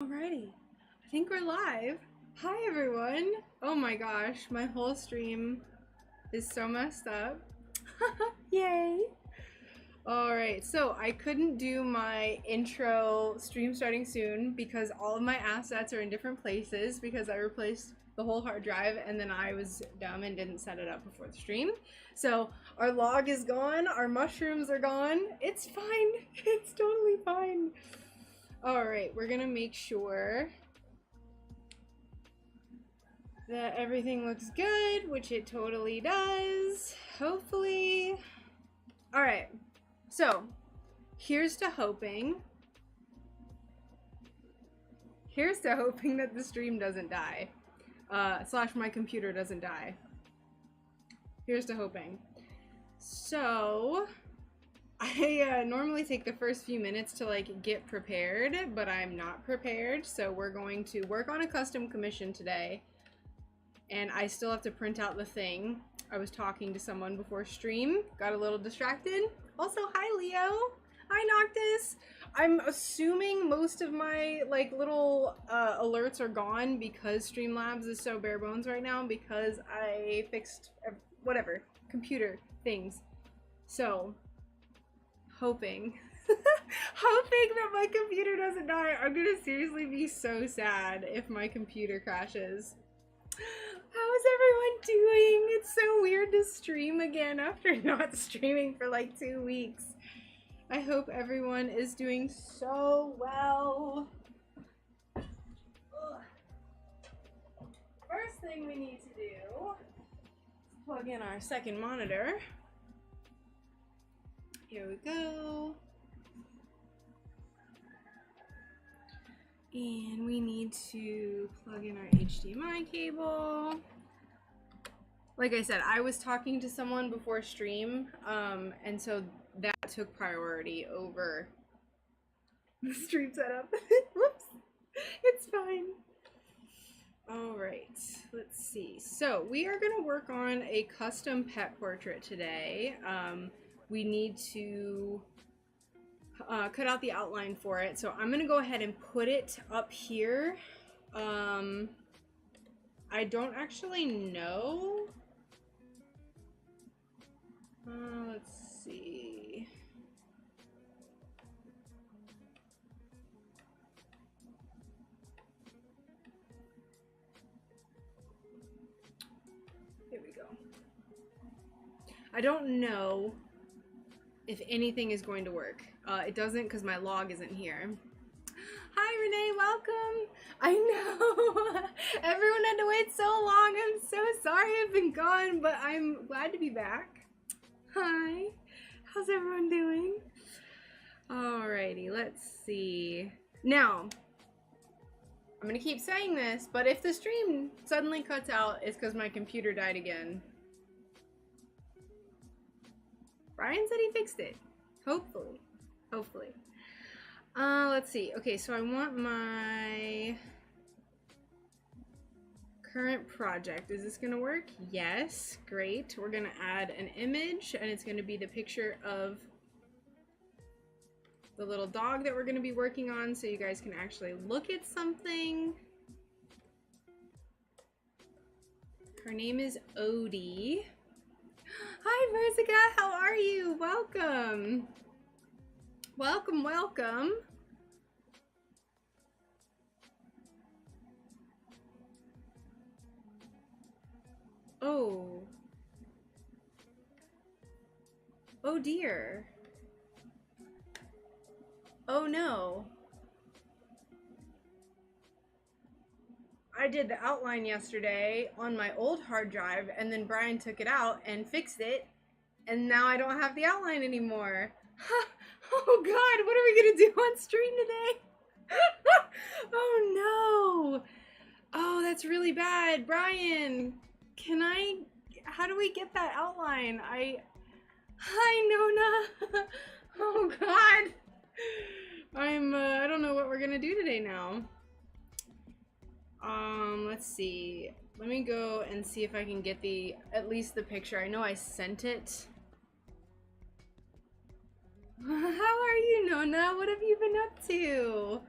Alrighty, I think we're live. Hi everyone. Oh my gosh, my whole stream is so messed up. Yay. Alright, so I couldn't do my intro stream starting soon because all of my assets are in different places because I replaced the whole hard drive and then I was dumb and didn't set it up before the stream. So our log is gone, our mushrooms are gone. It's fine. It's totally fine. Alright, we're gonna make sure that everything looks good, which it totally does, hopefully. Alright, so here's to hoping that the stream doesn't die, slash my computer doesn't die. Here's to hoping. So I normally take the first few minutes to like get prepared, but I'm not prepared, so we're going to work on a custom commission today, and I still have to print out the thing. I was talking to someone before stream, got a little distracted. Also, hi Leo, hi Noctis. I'm assuming most of my like little alerts are gone because Streamlabs is so bare bones right now because I fixed whatever computer things. So hoping hoping that my computer doesn't die. I'm gonna seriously be so sad if my computer crashes. How is everyone doing? It's so weird to stream again after not streaming for like 2 weeks. I hope everyone is doing so well. Ugh. First thing we need to do is plug in our second monitor. Here we go. And we need to plug in our HDMI cable. Like I said, I was talking to someone before stream, and so that took priority over the stream setup. Whoops, it's fine. All right, let's see. So we are gonna work on a custom pet portrait today. We need to cut out the outline for it, so I'm gonna go ahead and put it up here. I don't actually know. Let's see. Here we go. I don't know if anything is going to work. It doesn't because my log isn't here. Hi Renee, welcome. I know everyone had to wait so long. I'm so sorry I've been gone, but I'm glad to be back. Hi, how's everyone doing? Alrighty, let's see. Now, I'm gonna keep saying this, but if the stream suddenly cuts out, it's because my computer died again. Brian said he fixed it. Hopefully. Hopefully. Let's see. Okay, so I want my current project. Is this gonna work? Yes. Great. We're gonna add an image, and it's gonna be the picture of the little dog that we're gonna be working on so you guys can actually look at something. Her name is Odie. Hi, Merzica, how are you? Welcome. Welcome, welcome. Oh. Oh dear. Oh no. I did the outline yesterday on my old hard drive, and then Brian took it out and fixed it, and now I don't have the outline anymore. Oh god, what are we gonna do on stream today? Oh no. Oh, that's really bad. Brian, how do we get that outline? Hi Nona. Oh god. I don't know what we're gonna do today now. Let's see. Let me go and see if I can get at least the picture. I know I sent it. How are you, Nona? What have you been up to?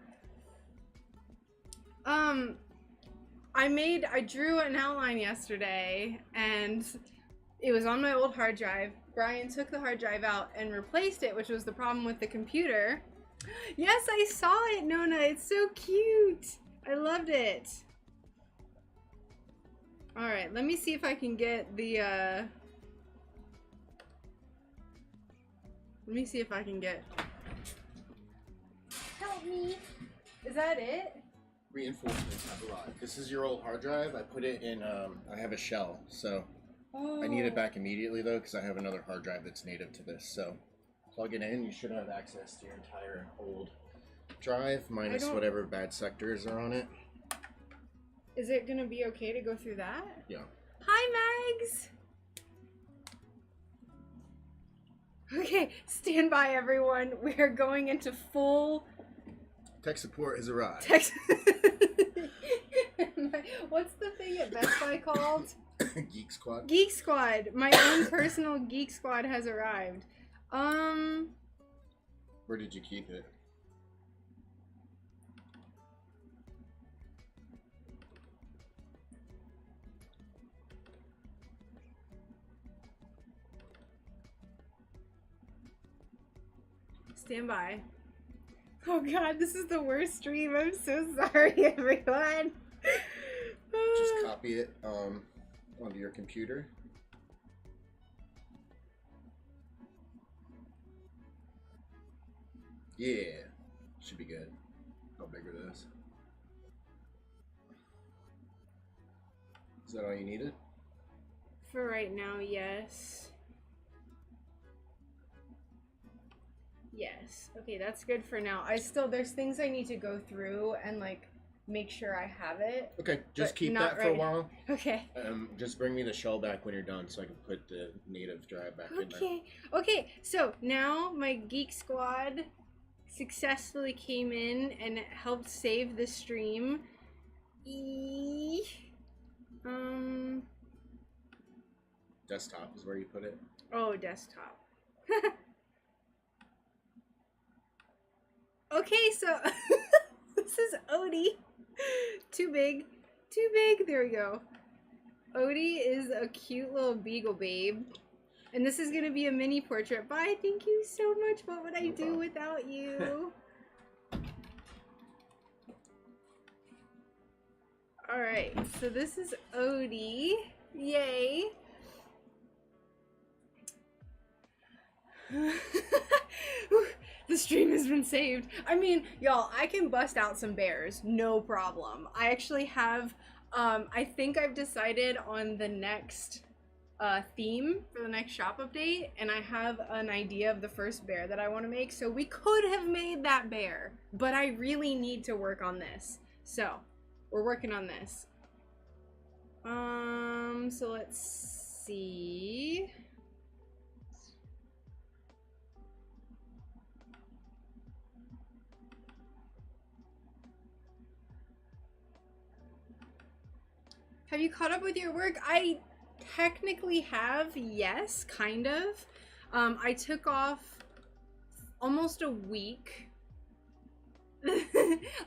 I drew an outline yesterday, and it was on my old hard drive. Brian took the hard drive out and replaced it, which was the problem with the computer. Yes, I saw it, Nona. It's so cute. I loved it. All right, let me see if I can get the, let me see if I can get... Help me. Is that it? Reinforcements have arrived. This is your old hard drive. I put it in, I have a shell, so I need it back immediately though, because I have another hard drive that's native to this. So plug it in, you should have access to your entire old drive, minus whatever bad sectors are on it. Is it gonna be okay to go through that? Yeah. Hi, Megs! Okay, stand by, everyone. We are going into full... Tech support has arrived. What's the thing at Best Buy called? Geek Squad. Geek Squad. My own personal Geek Squad has arrived. Where did you keep it? Stand by. Oh god, this is the worst stream. I'm so sorry, everyone. Just copy it onto your computer. Yeah, should be good. How big are those? Is that all you needed? For right now, yes. Yes. Okay, that's good for now. There's things I need to go through and like make sure I have it. Okay, just keep that for a while. Okay. Just bring me the shell back when you're done so I can put the native drive back in there. Okay, so now my Geek Squad successfully came in and helped save the stream. Desktop is where you put it. Oh, desktop. Okay, so this is Odie. Too big. Too big. There we go. Odie is a cute little beagle babe. And this is going to be a mini portrait. Bye. Thank you so much. What would I do without you? Alright, so this is Odie. Yay. The stream has been saved. I mean, y'all, I can bust out some bears, no problem. I actually have, I think I've decided on the next theme for the next shop update, and I have an idea of the first bear that I want to make, so we could have made that bear, but I really need to work on this. So, we're working on this. So let's see. Have you caught up with your work? I technically have, yes, kind of. I took off almost a week.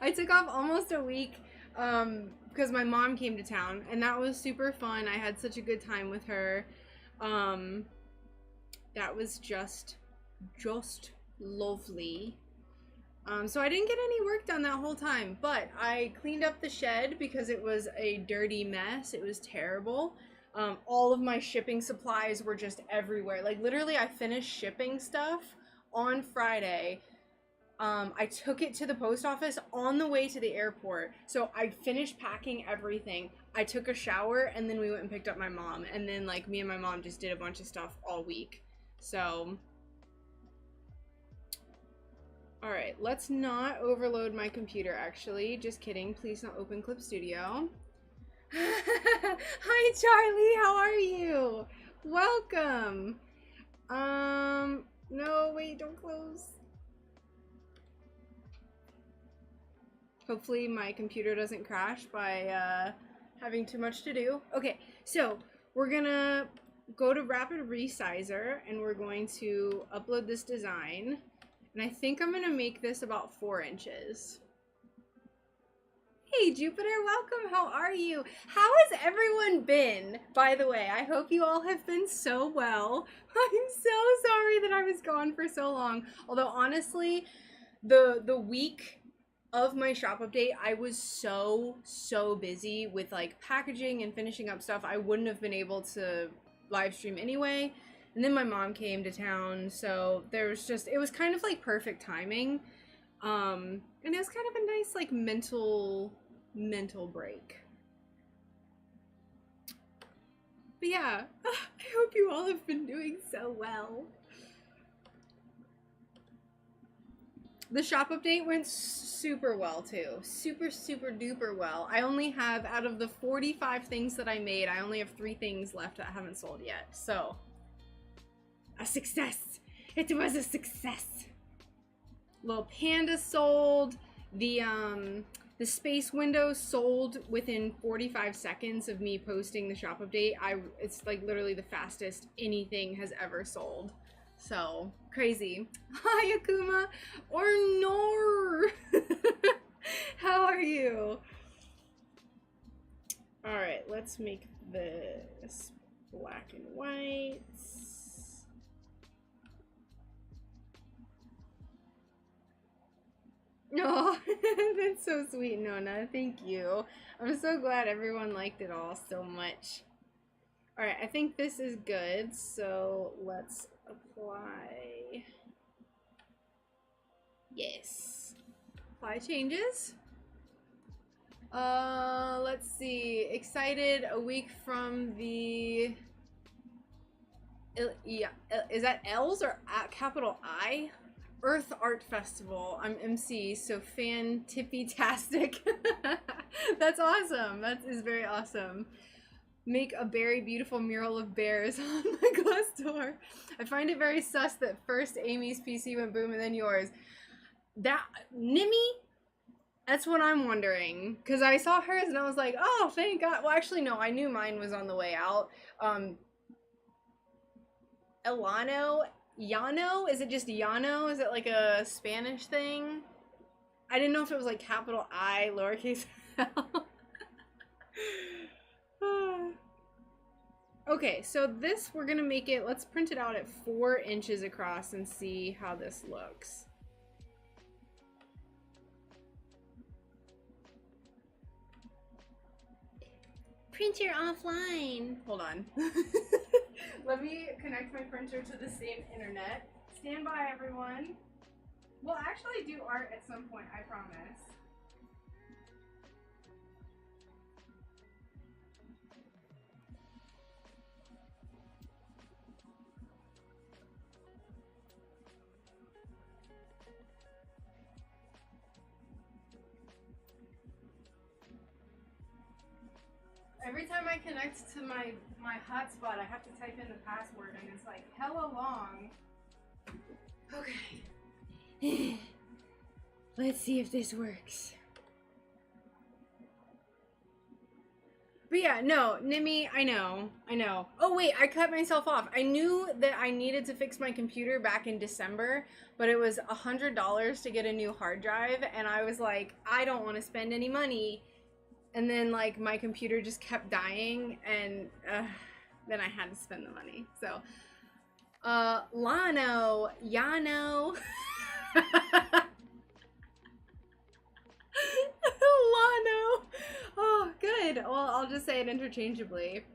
I took off almost a week because my mom came to town, and that was super fun. I had such a good time with her. That was just lovely. So I didn't get any work done that whole time, but I cleaned up the shed because it was a dirty mess. It was terrible. All of my shipping supplies were just everywhere. Like literally I finished shipping stuff on Friday. I took it to the post office on the way to the airport. So I finished packing everything. I took a shower and then we went and picked up my mom. And then like me and my mom just did a bunch of stuff all week. So... Alright, let's not overload my computer, actually. Just kidding. Please not open Clip Studio. Hi, Charlie. How are you? Welcome. No, wait, don't close. Hopefully my computer doesn't crash by having too much to do. Okay, so we're gonna go to Rapid Resizer and we're going to upload this design. And I think I'm gonna make this about 4 inches. Hey, Jupiter, welcome. How are you? How has everyone been, by the way? I hope you all have been so well. I'm so sorry that I was gone for so long. Although, honestly, the week of my shop update, I was so busy with like packaging and finishing up stuff. I wouldn't have been able to live stream anyway. And then my mom came to town, so there was just, it was kind of like perfect timing. And it was kind of a nice like mental break. But yeah, I hope you all have been doing so well. The shop update went super well too. Super duper well. I only have, out of the 45 things that I made, I only have 3 things left that haven't sold yet. So, a success. It was a success. Little panda sold. The space window sold within 45 seconds of me posting the shop update. It's like literally the fastest anything has ever sold. So, crazy. Hi, Akuma. Or Nor. How are you? Alright, let's make this black and white. Oh, that's so sweet, Nona. Thank you. I'm so glad everyone liked it all so much. Alright, I think this is good, so let's apply. Yes. Apply changes. Let's see. Excited a week from the... Yeah, is that L's or capital I? Earth Art Festival. I'm MC, so fan-tippy-tastic. That's awesome. That is very awesome. Make a very beautiful mural of bears on my glass door. I find it very sus that first Amy's PC went boom and then yours. That, Nimmy? That's what I'm wondering. Because I saw hers and I was like, oh, thank God. Well, actually, no, I knew mine was on the way out. Elano? Yano? Is it just Yano? Is it like a Spanish thing? I didn't know if it was like capital I, lowercase l. Okay, so this, we're gonna make it, let's print it out at 4 inches across and see how this looks. Printer offline. Hold on. Let me connect my printer to the same internet. Stand by, everyone. We'll actually do art at some point, I promise. Every time I connect to my hotspot, I have to type in the password, and it's like hella long. Okay. Let's see if this works. But yeah, no, Nimmy, I know. Oh wait, I cut myself off. I knew that I needed to fix my computer back in December, but it was $100 to get a new hard drive, and I was like, I don't want to spend any money. And then, like, my computer just kept dying, and then I had to spend the money. So, Lano, Yano. Lano. Oh, good. Well, I'll just say it interchangeably.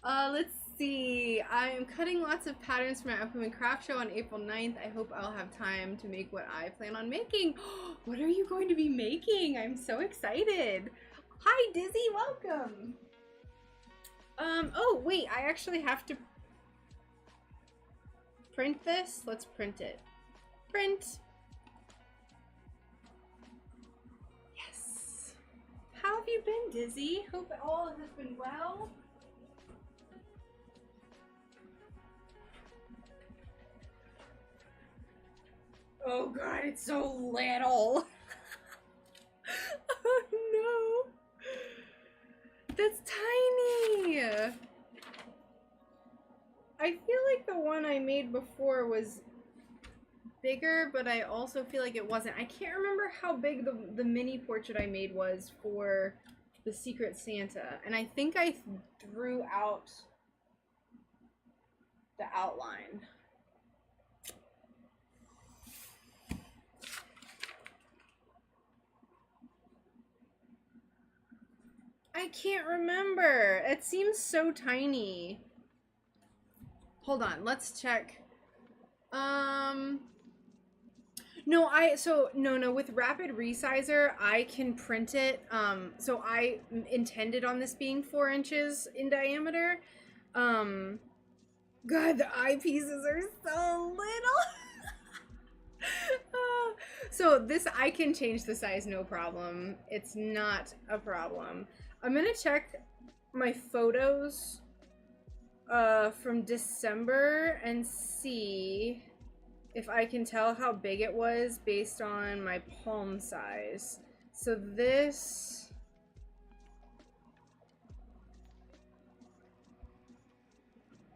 Let's see. I am cutting lots of patterns for my upcoming craft show on April 9th. I hope I'll have time to make what I plan on making. What are you going to be making? I'm so excited. Hi, Dizzy, welcome. Oh, wait, I actually have to print this. Let's print it. Print. Yes. How have you been, Dizzy? Hope all has been well. Oh God, it's so little. Oh no. That's tiny! I feel like the one I made before was bigger, but I also feel like it wasn't. I can't remember how big the mini portrait I made was for the Secret Santa, and I think I drew out the outline. I can't remember. It seems so tiny. Hold on, let's check. No, with Rapid Resizer, I can print it. So I intended on this being 4 inches in diameter. God, the eyepieces are so little. So this, I can change the size, no problem. It's not a problem. I'm gonna check my photos from December and see if I can tell how big it was based on my palm size. So this,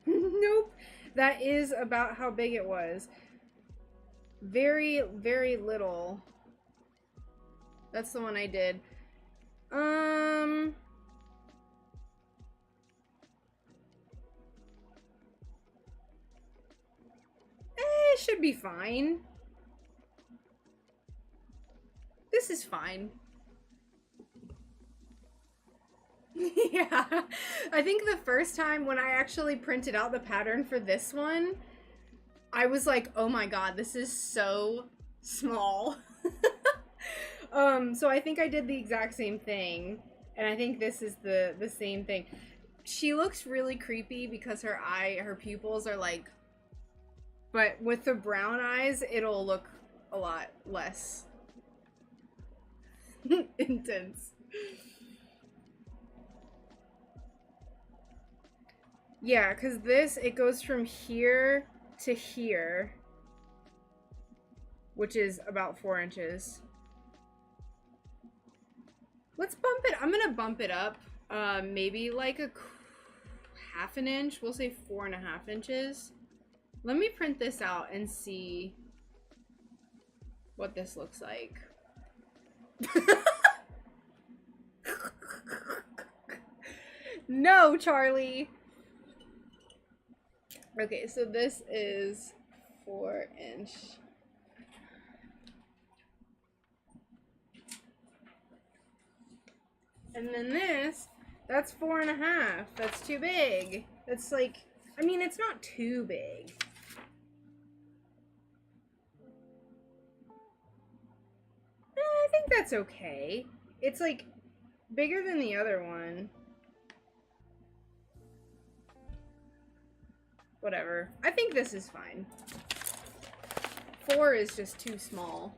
nope, that is about how big it was. Very, very little. That's the one I did. It should be fine. This is fine. Yeah, I think the first time when I actually printed out the pattern for this one, I was like, oh my god, this is so small. So I think I did the exact same thing, and I think this is the same thing. She looks really creepy because her pupils are like, but with the brown eyes, it'll look a lot less intense. Yeah, because this, it goes from here to here, which is about 4 inches. Let's bump it. I'm gonna bump it up, maybe like a half an inch. We'll say 4.5 inches. Let me print this out and see what this looks like. No, Charlie. Okay, so this is 4-inch. And then this, that's 4.5. That's too big. That's like, I mean, it's not too big. I think that's okay. It's like bigger than the other one. Whatever. I think this is fine. 4 is just too small.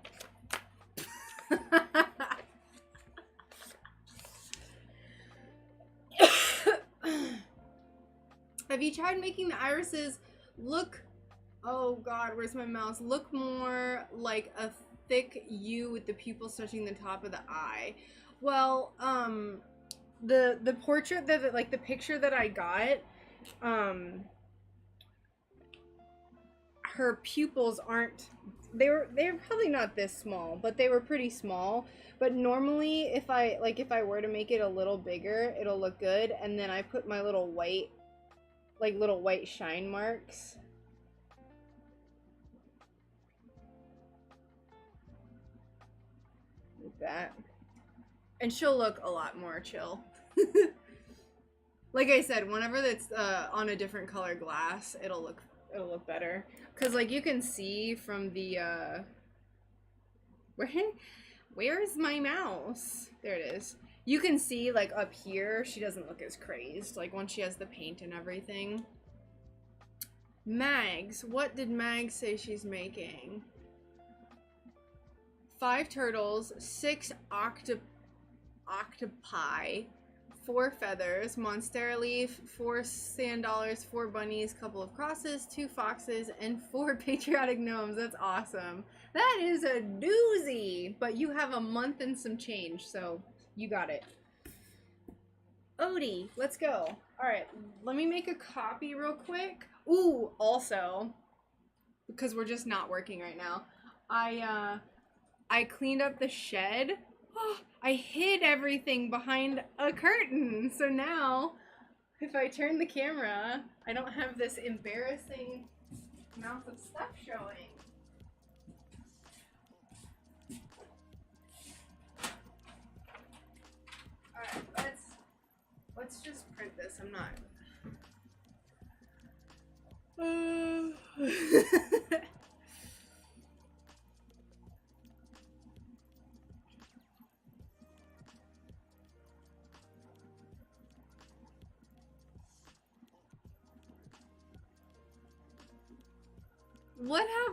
Have you tried making the irises look, oh god, where's my mouse? Look more like a thick U with the pupils touching the top of the eye? Well, the portrait that, like the picture that I got, her pupils aren't, they're probably not this small, but they were pretty small. But normally if I were to make it a little bigger, it'll look good. And then I put my little white, like little white shine marks. Like that. And she'll look a lot more chill. Like I said, whenever it's on a different color glass, it'll look better. Cause like you can see from the where's my mouse? There it is. You can see like up here, she doesn't look as crazed, like once she has the paint and everything. Mags, what did Mags say she's making? 5 turtles, 6 octopi, 4 feathers, monstera leaf, 4 sand dollars, 4 bunnies, couple of crosses, 2 foxes, and 4 patriotic gnomes. That's awesome. That is a doozy, but you have a month and some change, so you got it. Odie, let's go. All right, let me make a copy real quick. Ooh, also, because we're just not working right now. I cleaned up the shed. Oh, I hid everything behind a curtain. So now, if I turn the camera, I don't have this embarrassing amount of stuff showing. Alright, let's just print this. I'm not.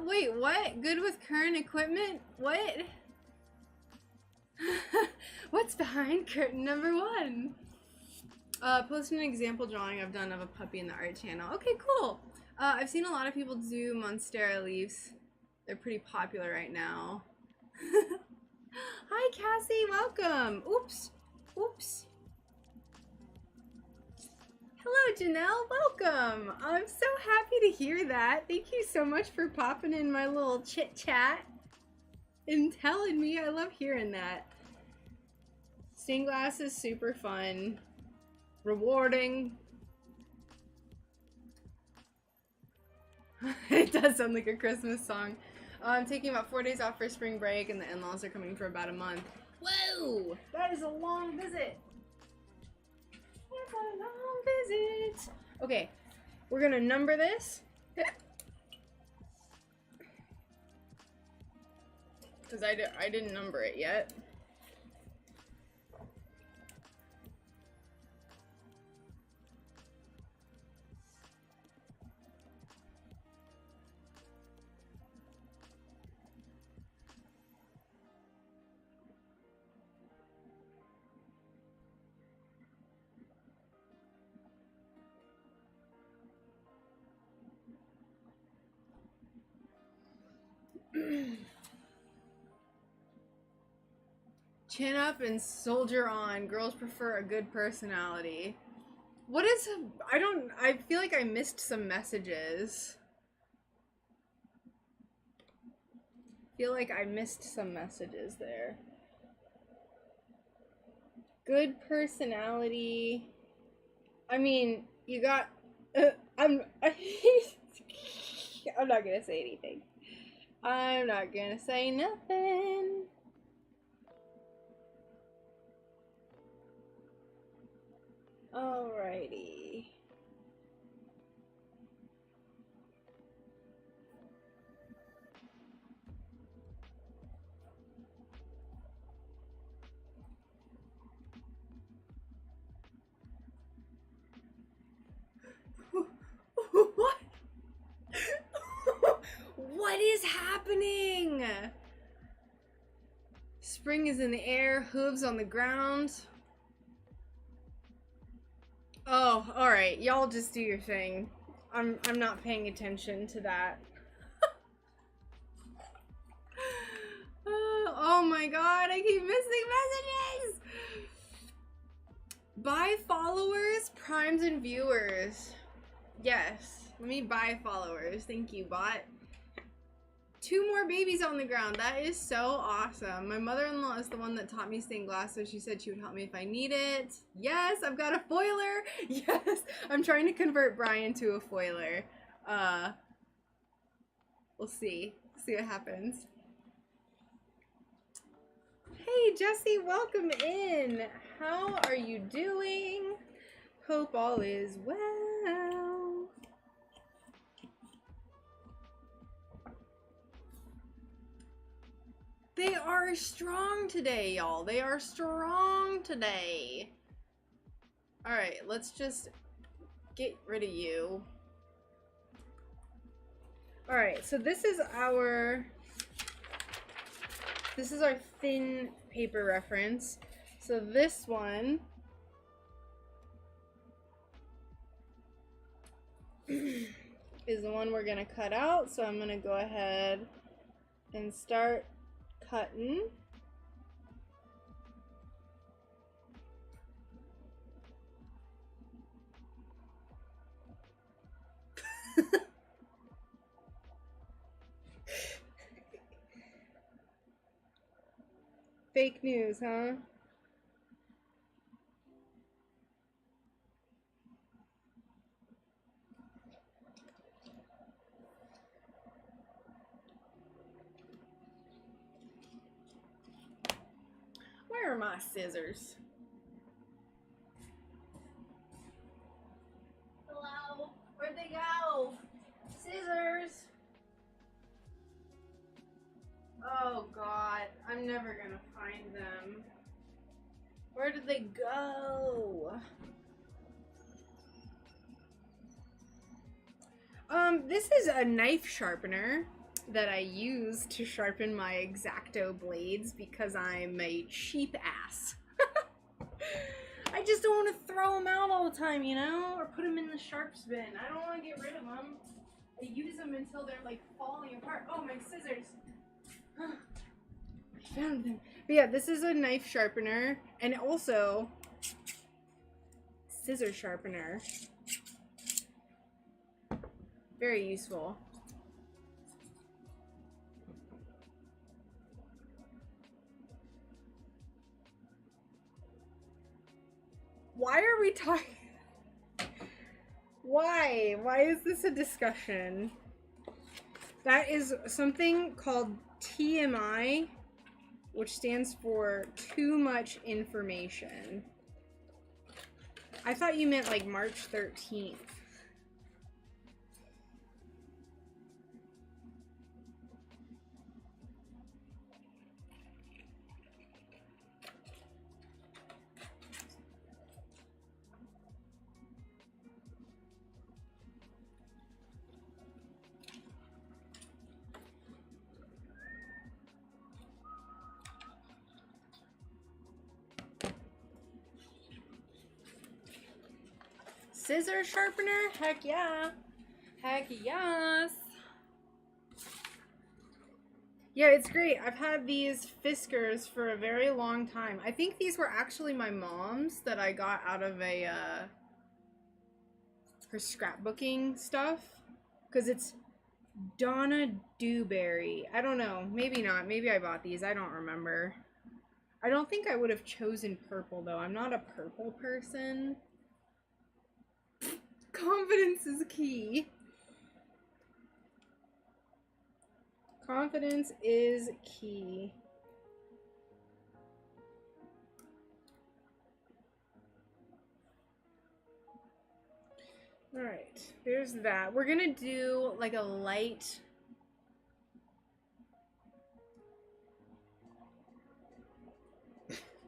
Wait, what? Good with current equipment? What? What's behind curtain number 1? Post an example drawing I've done of a puppy in the art channel. Okay, cool. I've seen a lot of people do Monstera leaves. They're pretty popular right now. Hi, Cassie. Welcome. Oops. Oops. Hello, Janelle. Welcome. I'm so happy to hear that. Thank you so much for popping in my little chit chat and telling me. I love hearing that. Stained glass is super fun, rewarding. It does sound like a Christmas song. I'm taking about 4 days off for spring break, and the in-laws are coming for about a month. Whoa! That is a long visit. That's a long visit. Okay, we're gonna number this. Because I didn't number it yet. Chin up and soldier on. Girls prefer a good personality. What is... I feel like I missed some messages. Feel like I missed some messages there. Good personality. I mean, you got... I'm not gonna say anything. I'm not gonna say nothing. Alrighty. What? What is happening? Spring is in the air, hooves on the ground. Oh, alright. Y'all just do your thing. I'm not paying attention to that. Oh my god, I keep missing messages! Buy followers, primes, and viewers. Yes. Let me buy followers. Thank you, bot. 2 more babies on the ground. That is so awesome. My mother-in-law is the one that taught me stained glass, so she said she would help me if I need it. Yes, I've got a foiler. Yes, I'm trying to convert Brian to a foiler. We'll see. See what happens. Hey, Jesse, welcome in. How are you doing? Hope all is well. They are strong today, y'all. They are strong today. Alright, let's just get rid of you. Alright, so this is our thin paper reference. So this one is the one we're gonna cut out. So I'm gonna go ahead and start cutting. Fake news, huh? Where are my scissors? Hello? Where'd they go? Scissors! Oh god, I'm never gonna find them. Where did they go? This is a knife sharpener that I use to sharpen my X-Acto blades because I'm a cheap ass. I just don't want to throw them out all the time, you know? Or put them in the sharps bin. I don't want to get rid of them. I use them until they're like falling apart. Oh, my scissors. I found them. But yeah, this is a knife sharpener and also scissor sharpener. Very useful. Why are we talking? Why? Why is this a discussion? That is something called TMI, which stands for too much information. I thought you meant like March 13th. Scissor sharpener? Heck yeah. Heck yes. Yeah, it's great. I've had these Fiskars for a very long time. I think these were actually my mom's that I got out of a her scrapbooking stuff. Because it's Donna Dewberry. I don't know. Maybe not. Maybe I bought these. I don't remember. I don't think I would have chosen purple, though. I'm not a purple person. Confidence is key. Confidence is key. All right, there's that. We're gonna do like a light.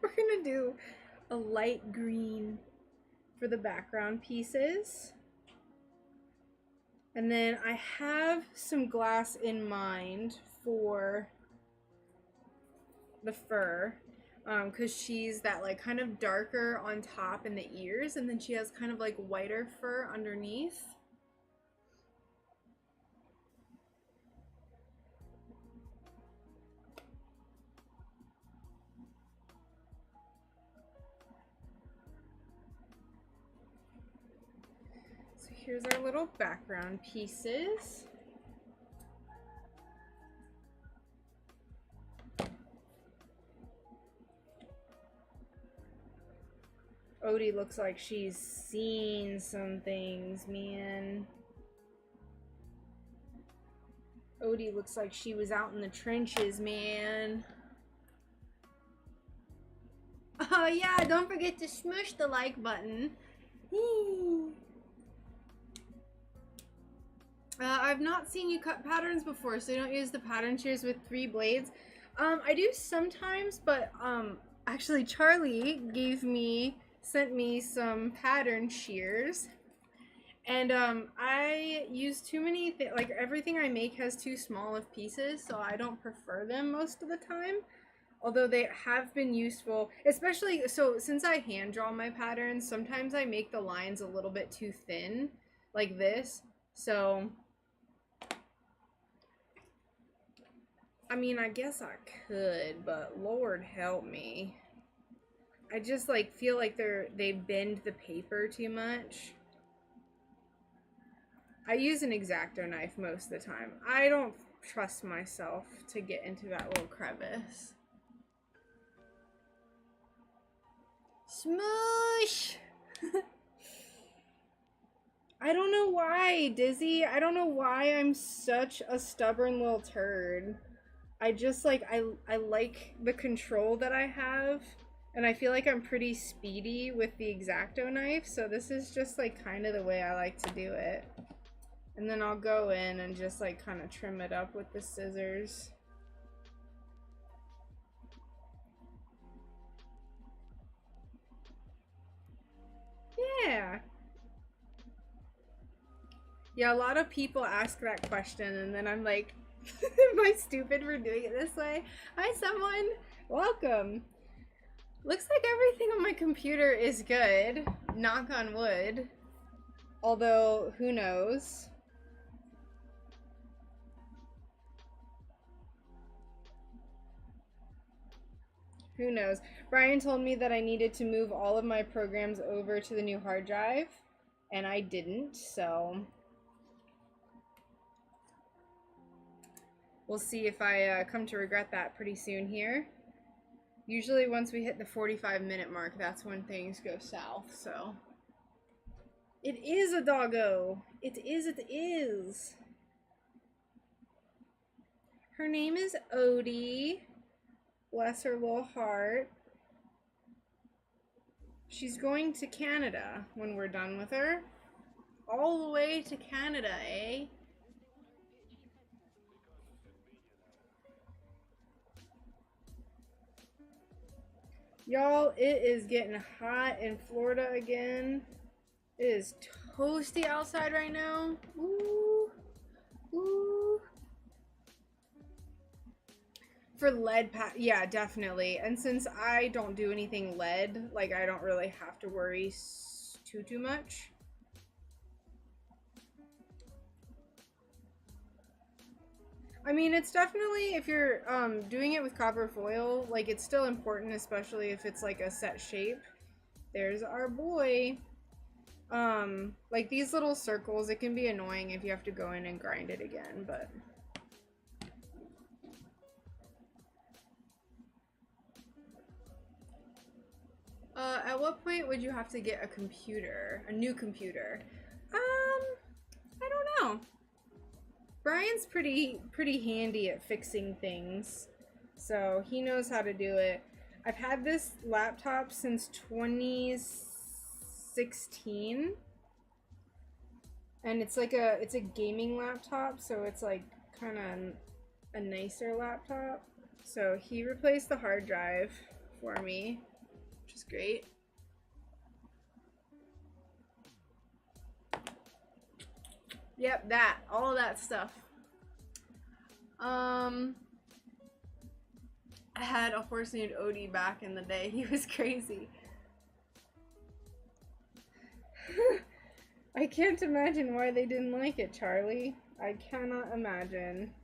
We're gonna do a light green for the background pieces. And then I have some glass in mind for the fur, because she's that like kind of darker on top in the ears, and then she has kind of like whiter fur underneath. Here's our little background pieces. Odie looks like she's seen some things, man. Odie looks like she was out in the trenches, man. Oh yeah, don't forget to smush the like button. I've not seen you cut patterns before, so you don't use the pattern shears with 3 blades. I do sometimes, but actually Charlie sent me some pattern shears, and I use too many like everything I make has too small of pieces, so I don't prefer them most of the time. Although they have been useful, especially so since I hand draw my patterns, sometimes I make the lines a little bit too thin, like this. So I mean, I guess I could, but Lord help me. I just like feel like they bend the paper too much. I use an X-Acto knife most of the time. I don't trust myself to get into that little crevice. Smoosh! I don't know why, Dizzy. I don't know why I'm such a stubborn little turd. I just like, I like the control that I have, and I feel like I'm pretty speedy with the X-Acto knife, so this is just like kind of the way I like to do it. And then I'll go in and just like kind of trim it up with the scissors. Yeah. Yeah, a lot of people ask that question, and then I'm like, am I stupid for doing it this way? Hi, someone. Welcome. Looks like everything on my computer is good. Knock on wood. Although, who knows? Who knows? Brian told me that I needed to move all of my programs over to the new hard drive, and I didn't, so we'll see if I come to regret that pretty soon here. Usually once we hit the 45-minute mark, that's when things go south, so. It is a doggo. It is. Her name is Odie. Bless her little heart. She's going to Canada when we're done with her. All the way to Canada, eh? Y'all, it is getting hot in Florida again. It is toasty outside right now. Ooh. Ooh. For lead yeah, definitely. And since I don't do anything lead, like I don't really have to worry too much. I mean, it's definitely, if you're doing it with copper foil, like it's still important, especially if it's like a set shape. There's our boy. Like these little circles, it can be annoying if you have to go in and grind it again, but at what point would you have to get a computer? A new computer? I don't know. Brian's pretty handy at fixing things, so he knows how to do it. I've had this laptop since 2016, and it's a gaming laptop, so it's like kind of a nicer laptop. So he replaced the hard drive for me, which is great. Yep, all of that stuff. I had a horse named Odie back in the day. He was crazy. I can't imagine why they didn't like it, Charlie. I cannot imagine.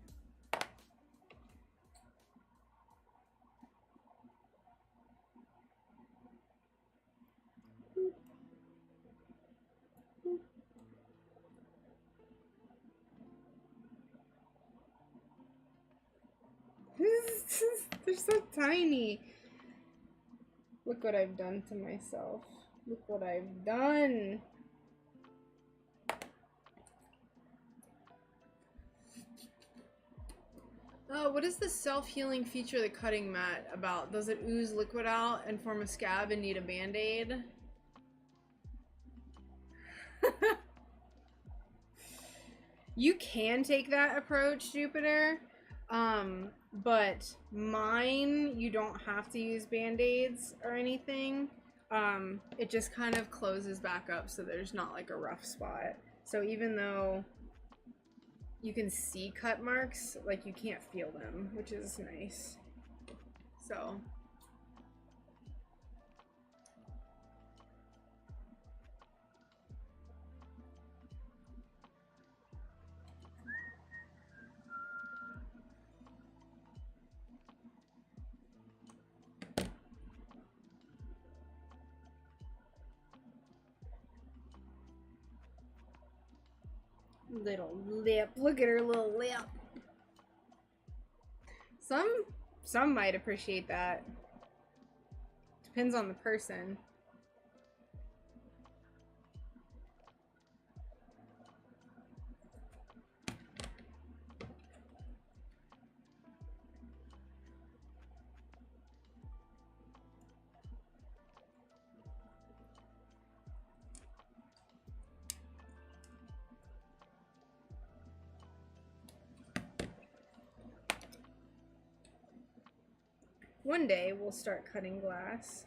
They're so tiny. Look what I've done to myself. Look what I've done. What is the self-healing feature of the cutting mat about? Does it ooze liquid out and form a scab and need a band-aid? You can take that approach, Jupiter. But mine, you don't have to use band-aids or anything. It just kind of closes back up so there's not like a rough spot. So even though you can see cut marks, like you can't feel them, which is nice. So little lip. Look at her little lip. Some might appreciate that. Depends on the person. One day we'll start cutting glass.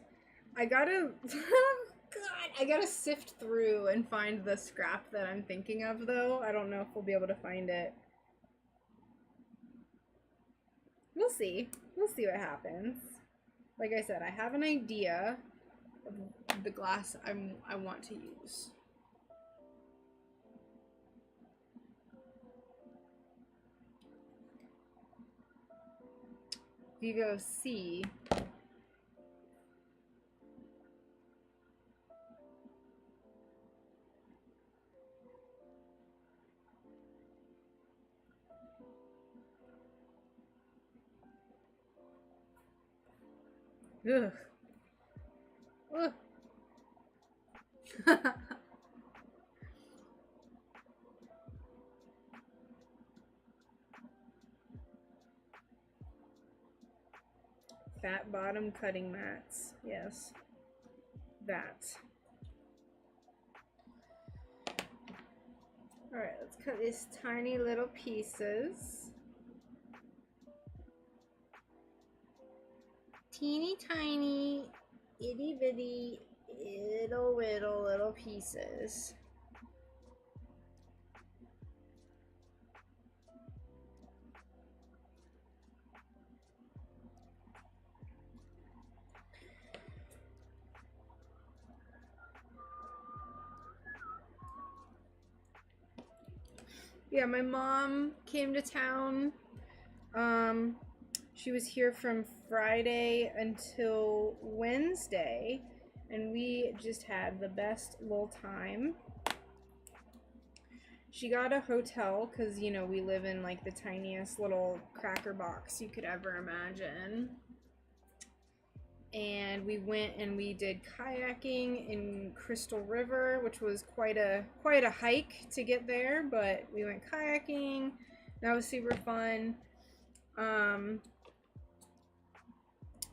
I gotta, God, I gotta sift through and find the scrap that I'm thinking of, though. I don't know if we'll be able to find it. We'll see. We'll see what happens. Like I said, I have an idea of the glass I want to use. If you go C, ugh. Ugh. Fat bottom cutting mats. Yes. That. Alright, let's cut these tiny little pieces. Teeny tiny, itty bitty, little pieces. Yeah, my mom came to town. She was here from Friday until Wednesday, and we just had the best little time. She got a hotel because, you know, we live in like the tiniest little cracker box you could ever imagine. And we went and we did kayaking in Crystal River, which was quite a hike to get there, but we went kayaking. That was super fun.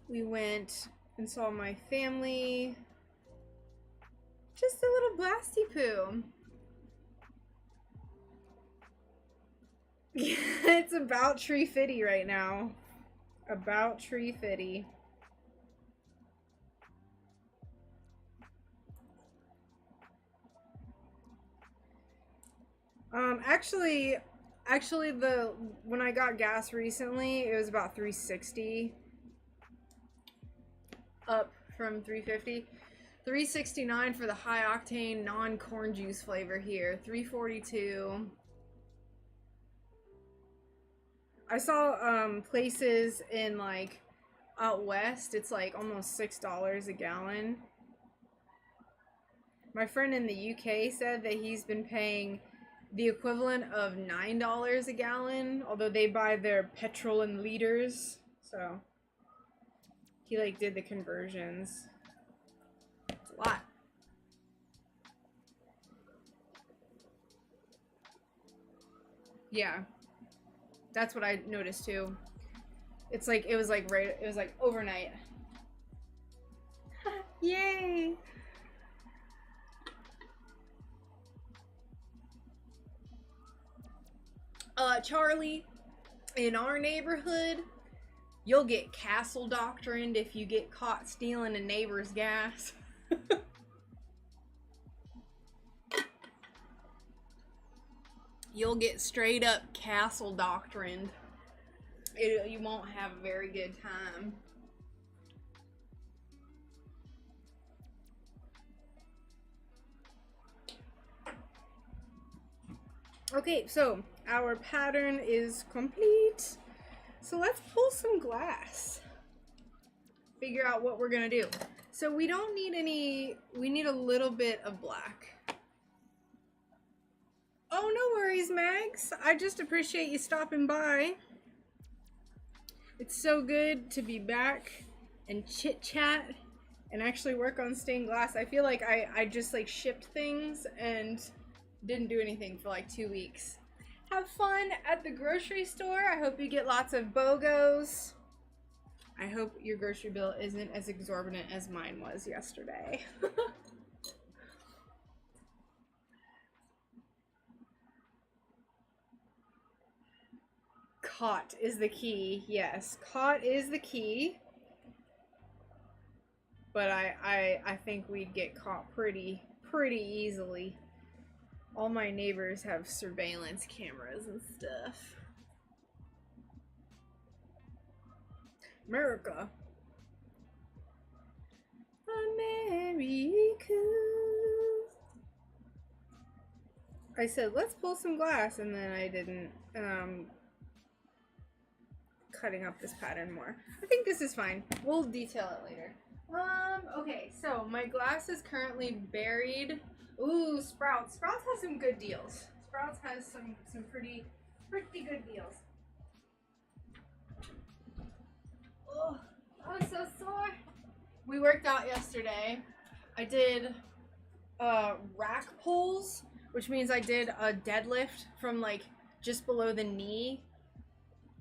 We went and saw my family. Just a little blasty poo. It's about tree fitty right now. About tree fitty. Actually when I got gas recently, it was about $3.60, up from $3.50. $3.69 for the high octane non-corn juice flavor here. $3.42. I saw places in like out west, it's like almost $6 a gallon. My friend in the UK said that he's been paying the equivalent of $9 a gallon, although they buy their petrol in liters, so he like did the conversions. It's a lot. Yeah, that's what I noticed too. It's like it was like overnight. Yay! Charlie, in our neighborhood, you'll get castle doctrined if you get caught stealing a neighbor's gas. You'll get straight up castle doctrined. You won't have a very good time. Okay, so our pattern is complete. So let's pull some glass. Figure out what we're gonna do. So we don't need any, we need a little bit of black. Oh, no worries, Mags. I just appreciate you stopping by. It's so good to be back and chit chat and actually work on stained glass. I feel like I just like shipped things and didn't do anything for like 2 weeks. Have fun at the grocery store. I hope you get lots of BOGOs. I hope your grocery bill isn't as exorbitant as mine was yesterday. Caught is the key. Yes, caught is the key. but I think we'd get caught pretty easily. All my neighbors have surveillance cameras and stuff. America. America. I said, let's pull some glass, and then I didn't. Cutting up this pattern more. I think this is fine. We'll detail it later. Okay, so my glass is currently buried. Ooh, Sprouts. Sprouts has some good deals. Sprouts has some pretty good deals. Oh, I'm so sore. We worked out yesterday. I did rack pulls, which means I did a deadlift from like just below the knee,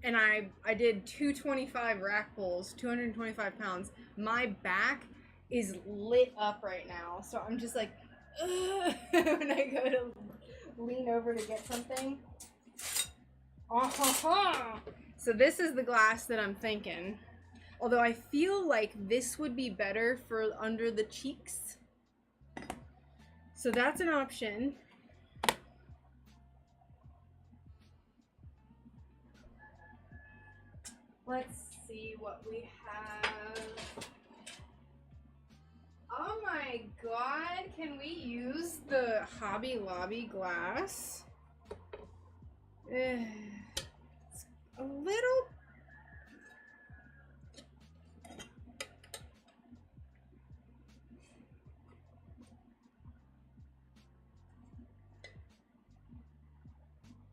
and I did 225 rack pulls, 225 pounds. My back is lit up right now, so I'm just like, ugh, when I go to lean over to get something. So this is the glass that I'm thinking. Although I feel like this would be better for under the cheeks. So that's an option. Let's see what we have. Oh my god, can we use the Hobby Lobby glass? It's a little...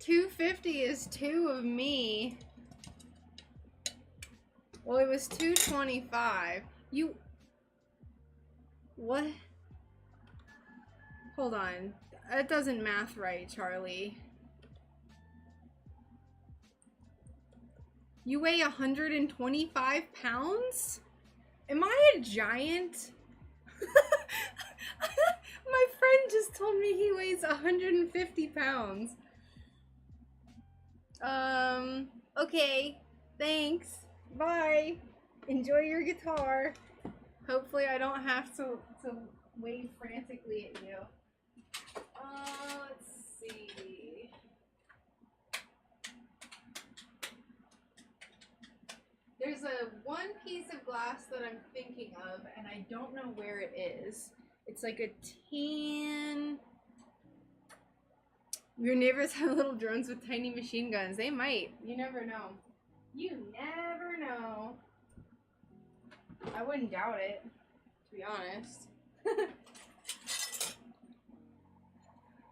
$250 is 2 of me. Well, it was $225. You... What? Hold on. That doesn't math right, Charlie. You weigh 125 pounds? Am I a giant? My friend just told me he weighs 150 pounds. Okay. Thanks. Bye. Enjoy your guitar. Hopefully I don't have to wave frantically at you. Let's see. There's one piece of glass that I'm thinking of, and I don't know where it is. It's like a tan... Your neighbors have little drones with tiny machine guns. They might. You never know. You never know. I wouldn't doubt it, to be honest.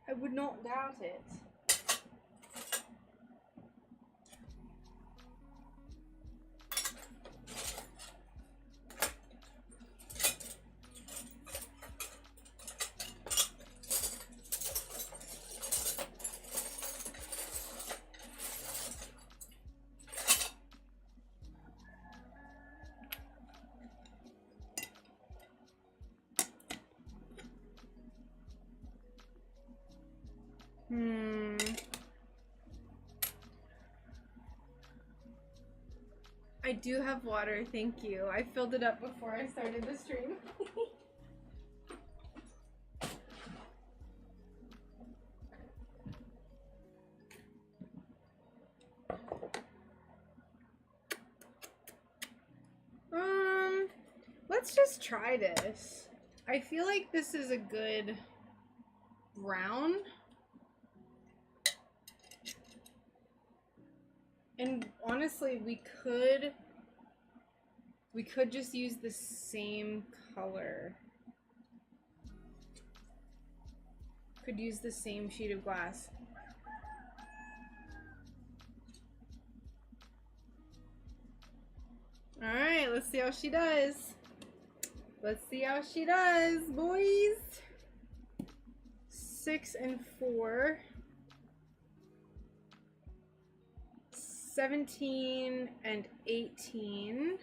I would not doubt it. I do have water, thank you. I filled it up before I started the stream. Let's just try this. I feel like this is a good brown. And honestly, we could just use the same color. Could use the same sheet of glass. All right, let's see how she does. Let's see how she does, boys. 6 and 4. 17 and 18.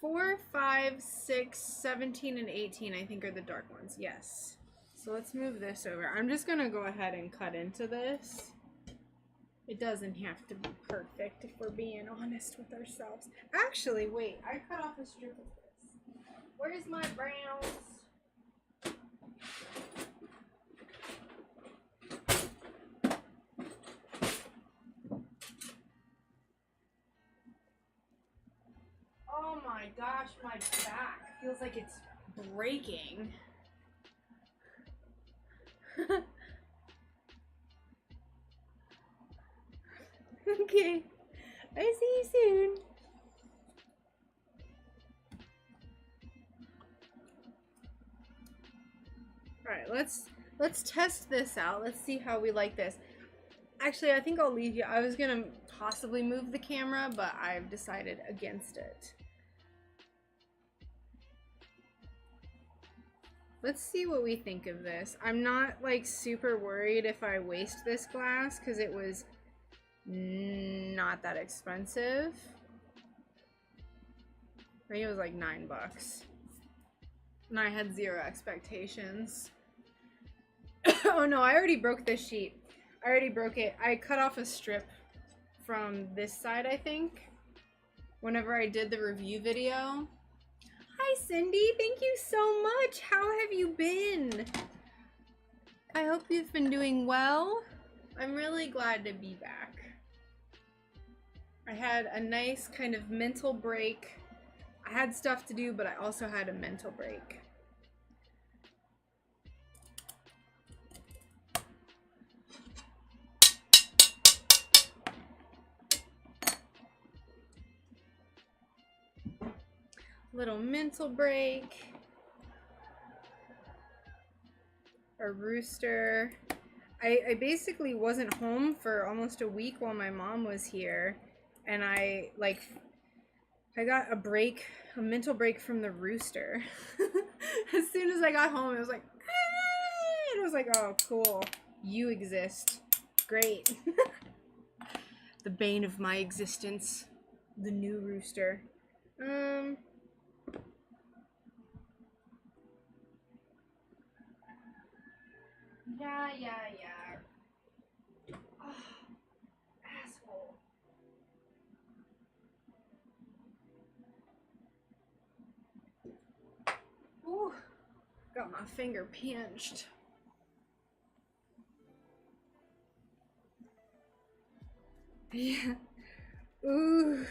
4, 5, 6, 17, and 18 I think are the dark ones. Yes. So let's move this over. I'm just gonna go ahead and cut into this. It doesn't have to be perfect if we're being honest with ourselves. Actually, wait, I cut off a strip of this. Where's my browns? Oh my gosh, my back feels like it's breaking. Okay, I see you soon. All right, let's test this out. Let's see how we like this. Actually, I think I'll leave you. I was gonna possibly move the camera, but I've decided against it. Let's see what we think of this. I'm not like super worried if I waste this glass because it was not that expensive. I think it was like $9. And I had zero expectations. Oh no, I already broke this sheet. I already broke it. I cut off a strip from this side, I think, whenever I did the review video. Hi Cindy, thank you so much. How have you been? I hope you've been doing well. I'm really glad to be back. I had a nice kind of mental break. I had stuff to do, but I also had a mental break. Little mental break. A rooster. I basically wasn't home for almost a week while my mom was here, and I got a break, a mental break from the rooster. As soon as I got home, it was like, ah! And I was like, oh, cool, you exist, great. The bane of my existence, the new rooster. Yeah. Oh, asshole. Ooh, got my finger pinched. Yeah. Ooh.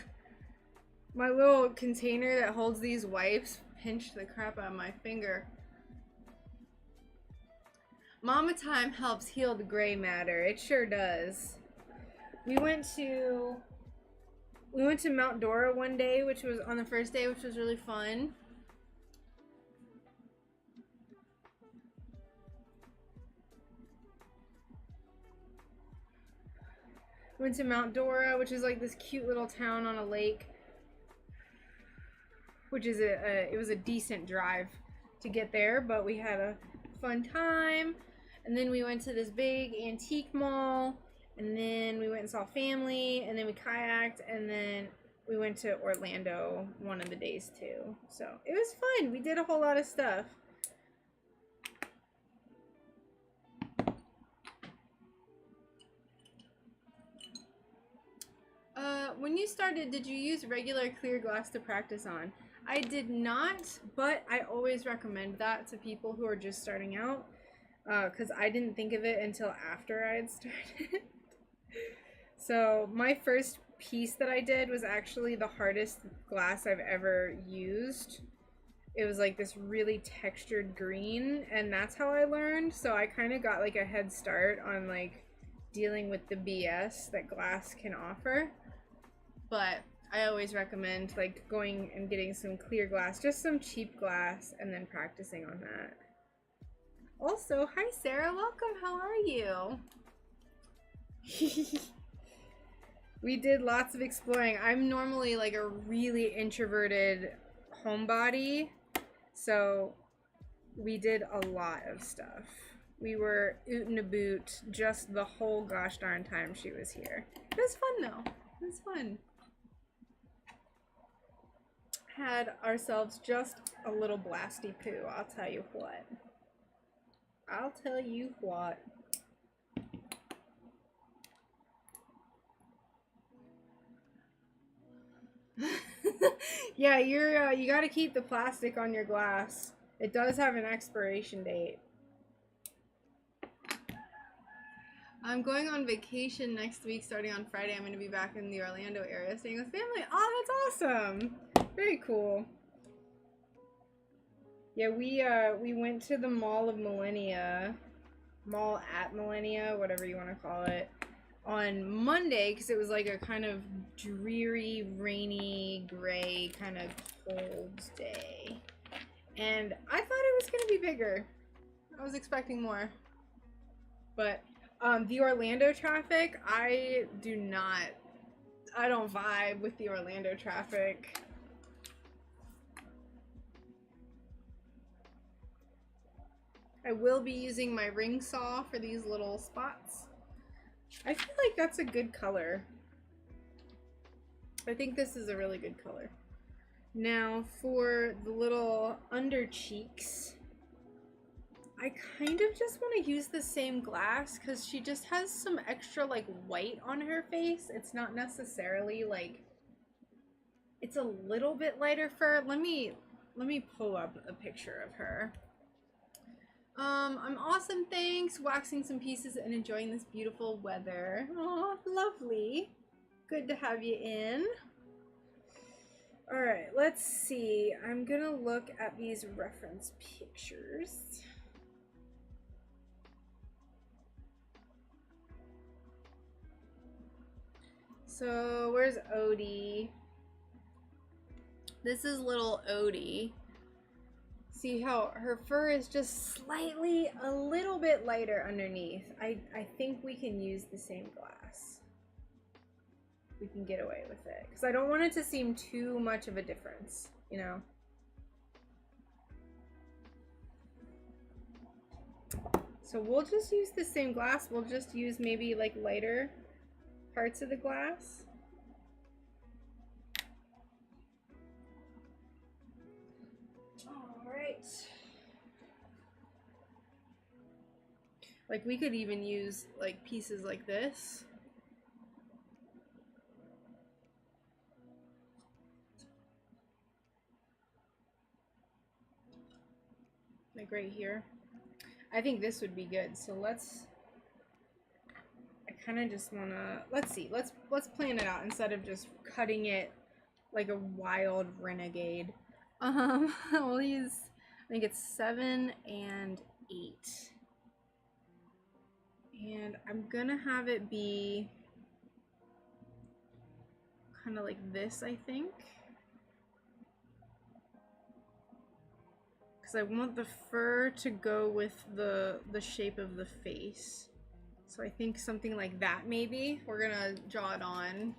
My little container that holds these wipes pinched the crap out of my finger. Mama time helps heal the gray matter. It sure does. We went to Mount Dora one day, which was on the first day, which was really fun. Went to Mount Dora, which is like this cute little town on a lake, which is it was a decent drive to get there, but we had a fun time. And then we went to this big antique mall, and then we went and saw family, and then we kayaked, and then we went to Orlando one of the days too. So it was fun. We did a whole lot of stuff. When you started, did you use regular clear glass to practice on? I did not, but I always recommend that to people who are just starting out, because I didn't think of it until after I had started. So my first piece that I did was actually the hardest glass I've ever used. It was like this really textured green, and that's how I learned. So I kind of got like a head start on like dealing with the BS that glass can offer. But I always recommend like going and getting some clear glass, just some cheap glass, and then practicing on that. Also, hi Sarah, welcome, how are you? We did lots of exploring. I'm normally like a really introverted homebody, so we did a lot of stuff. We were oot and a boot just the whole gosh darn time she was here. It was fun though, it was fun. Had ourselves just a little blasty poo, I'll tell you what. I'll tell you what. Yeah, you gotta keep the plastic on your glass. It does have an expiration date. I'm going on vacation next week starting on Friday. I'm going to be back in the Orlando area staying with family. Oh, that's awesome. Very cool. Yeah, we went to the Mall at Millennia, whatever you want to call it, on Monday because it was like a kind of dreary, rainy, gray, kind of cold day. And I thought it was going to be bigger. I was expecting more. But the Orlando traffic, I don't vibe with the Orlando traffic. I will be using my ring saw for these little spots. I feel like that's a good color. I think this is a really good color. Now for the little under cheeks, I kind of just want to use the same glass because she just has some extra like white on her face. It's not necessarily like, it's a little bit lighter fur. Let me pull up a picture of her. I'm awesome, thanks. Waxing some pieces and enjoying this beautiful weather. Oh, lovely. Good to have you in. All right, let's see. I'm gonna look at these reference pictures. So where's Odie? This is little Odie. See how her fur is just slightly, a little bit lighter underneath. I think we can use the same glass. We can get away with it. Because I don't want it to seem too much of a difference, you know? So we'll just use the same glass. We'll just use maybe like lighter parts of the glass. Like we could even use like pieces like this. Like right here. I think this would be good. So I kind of just want to, let's see. Let's plan it out instead of just cutting it like a wild renegade. We'll use, I think it's 7 and 8. And I'm gonna have it be kind of like this, I think. Because I want the fur to go with the shape of the face. So I think something like that maybe. We're gonna draw it on.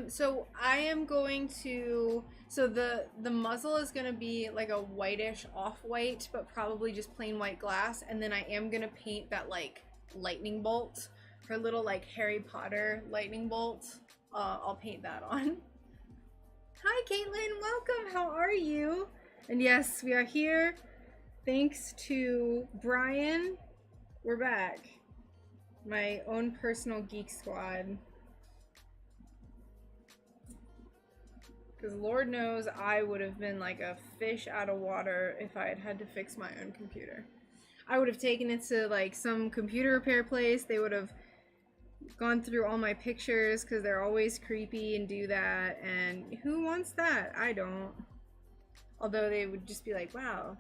So I am going to, so the muzzle is going to be like a whitish off-white, but probably just plain white glass. And then I am going to paint that like lightning bolt, her little like Harry Potter lightning bolt. I'll paint that on. Hi Caitlin, welcome, how are you? And yes, we are here. Thanks to Brian, we're back. My own personal geek squad. Because Lord knows I would have been like a fish out of water if I had had to fix my own computer. I would have taken it to like some computer repair place. They would have gone through all my pictures because they're always creepy and do that. And who wants that? I don't. Although they would just be like, wow,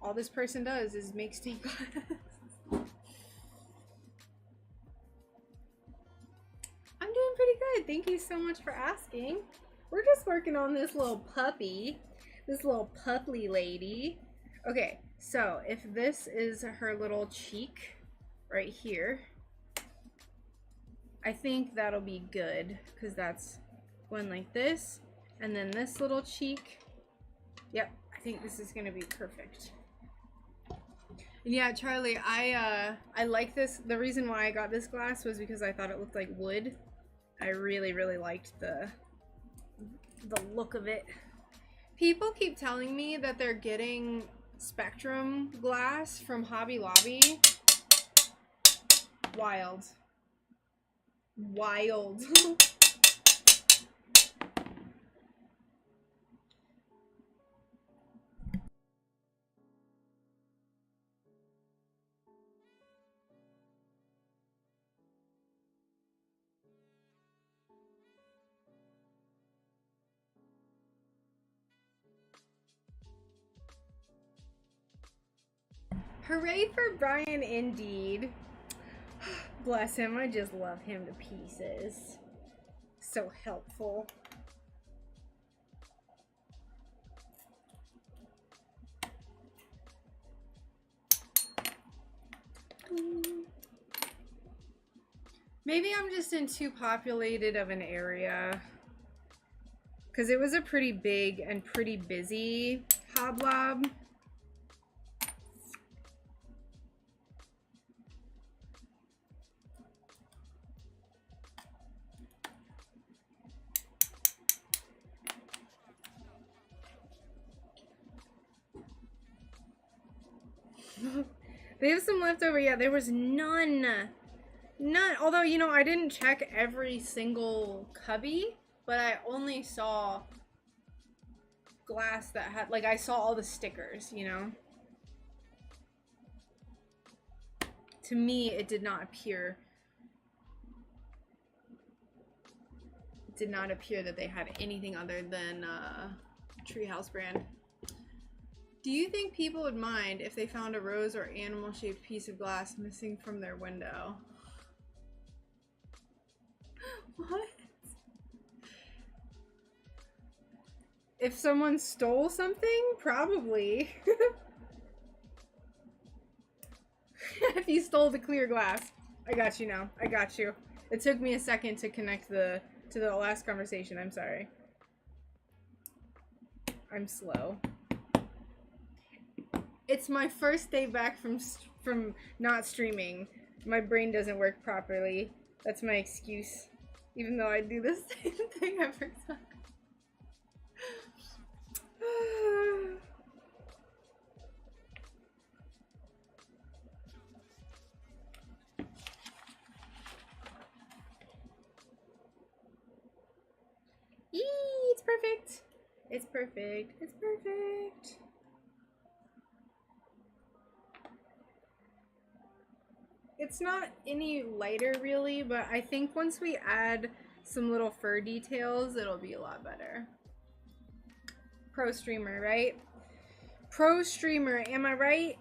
all this person does is make stained glass. I'm doing pretty good. Thank you so much for asking. We're just working on this little puppy, this little puppy lady. Okay, so if this is her little cheek right here, I think that'll be good because that's going like this. And then this little cheek, yep, I think this is gonna be perfect. And yeah, Charlie, I like this. The reason why I got this glass was because I thought it looked like wood. I really, really liked the look of it. People keep telling me that they're getting Spectrum glass from Hobby Lobby. Wild. Wild. Hooray for Brian, indeed. Bless him, I just love him to pieces. So helpful. Maybe I'm just in too populated of an area. Because it was a pretty big and pretty busy hoblob. They have some leftover. Yeah, there was none. None. Although, you know, I didn't check every single cubby, but I only saw glass that had, like, I saw all the stickers, you know? To me, it did not appear. It did not appear that they had anything other than Treehouse brand. Do you think people would mind if they found a rose or animal-shaped piece of glass missing from their window? What? If someone stole something? Probably. If you stole the clear glass. I got you now. I got you. It took me a second to connect to the last conversation. I'm sorry. I'm slow. It's my first day back from not streaming. My brain doesn't work properly. That's my excuse. Even though I do the same thing every time. Eee, it's perfect. It's perfect. It's perfect. It's not any lighter really, but I think once we add some little fur details, it'll be a lot better. Pro streamer, right? Pro streamer, am I right?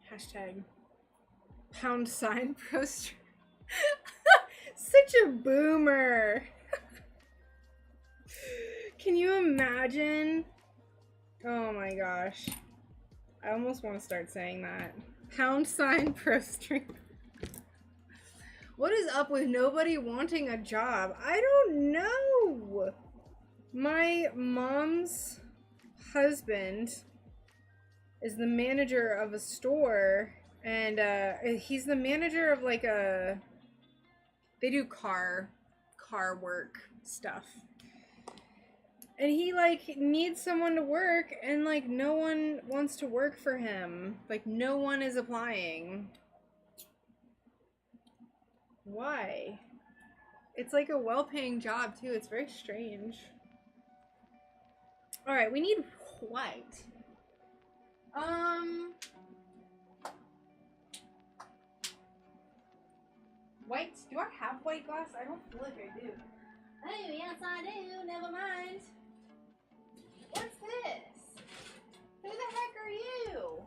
Hashtag #sign pro streamer. Such a boomer. Can you imagine? Oh my gosh. I almost want to start saying that. #sign pro streamer. What is up with nobody wanting a job? I don't know. My mom's husband is the manager of a store, and he's the manager of like a, they do car work stuff, and he like needs someone to work, and like no one wants to work for him. Like no one is applying. Why? It's like a well-paying job too. It's very strange. All right, we need white. White? Do I have white glass? I don't feel like I do. Oh, yes I do. Never mind. What's this? Who the heck are you?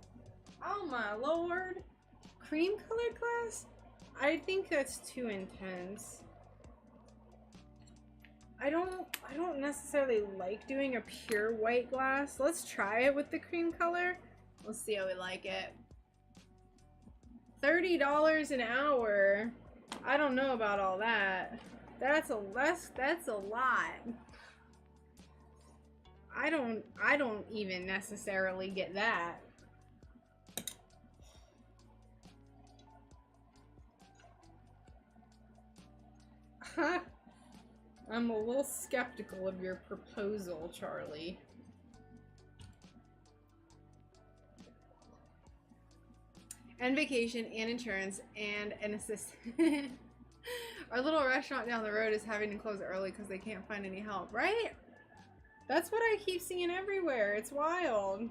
Oh my lord. Cream colored glass? I think that's too intense. I don't necessarily like doing a pure white glass. Let's try it with the cream color. We'll see how we like it. $30 an hour. I don't know about all that. That's a lot. I don't even necessarily get that. I'm a little skeptical of your proposal, Charlie. And vacation, and insurance, and an assistant. Our little restaurant down the road is having to close early because they can't find any help, right? That's what I keep seeing everywhere. It's wild.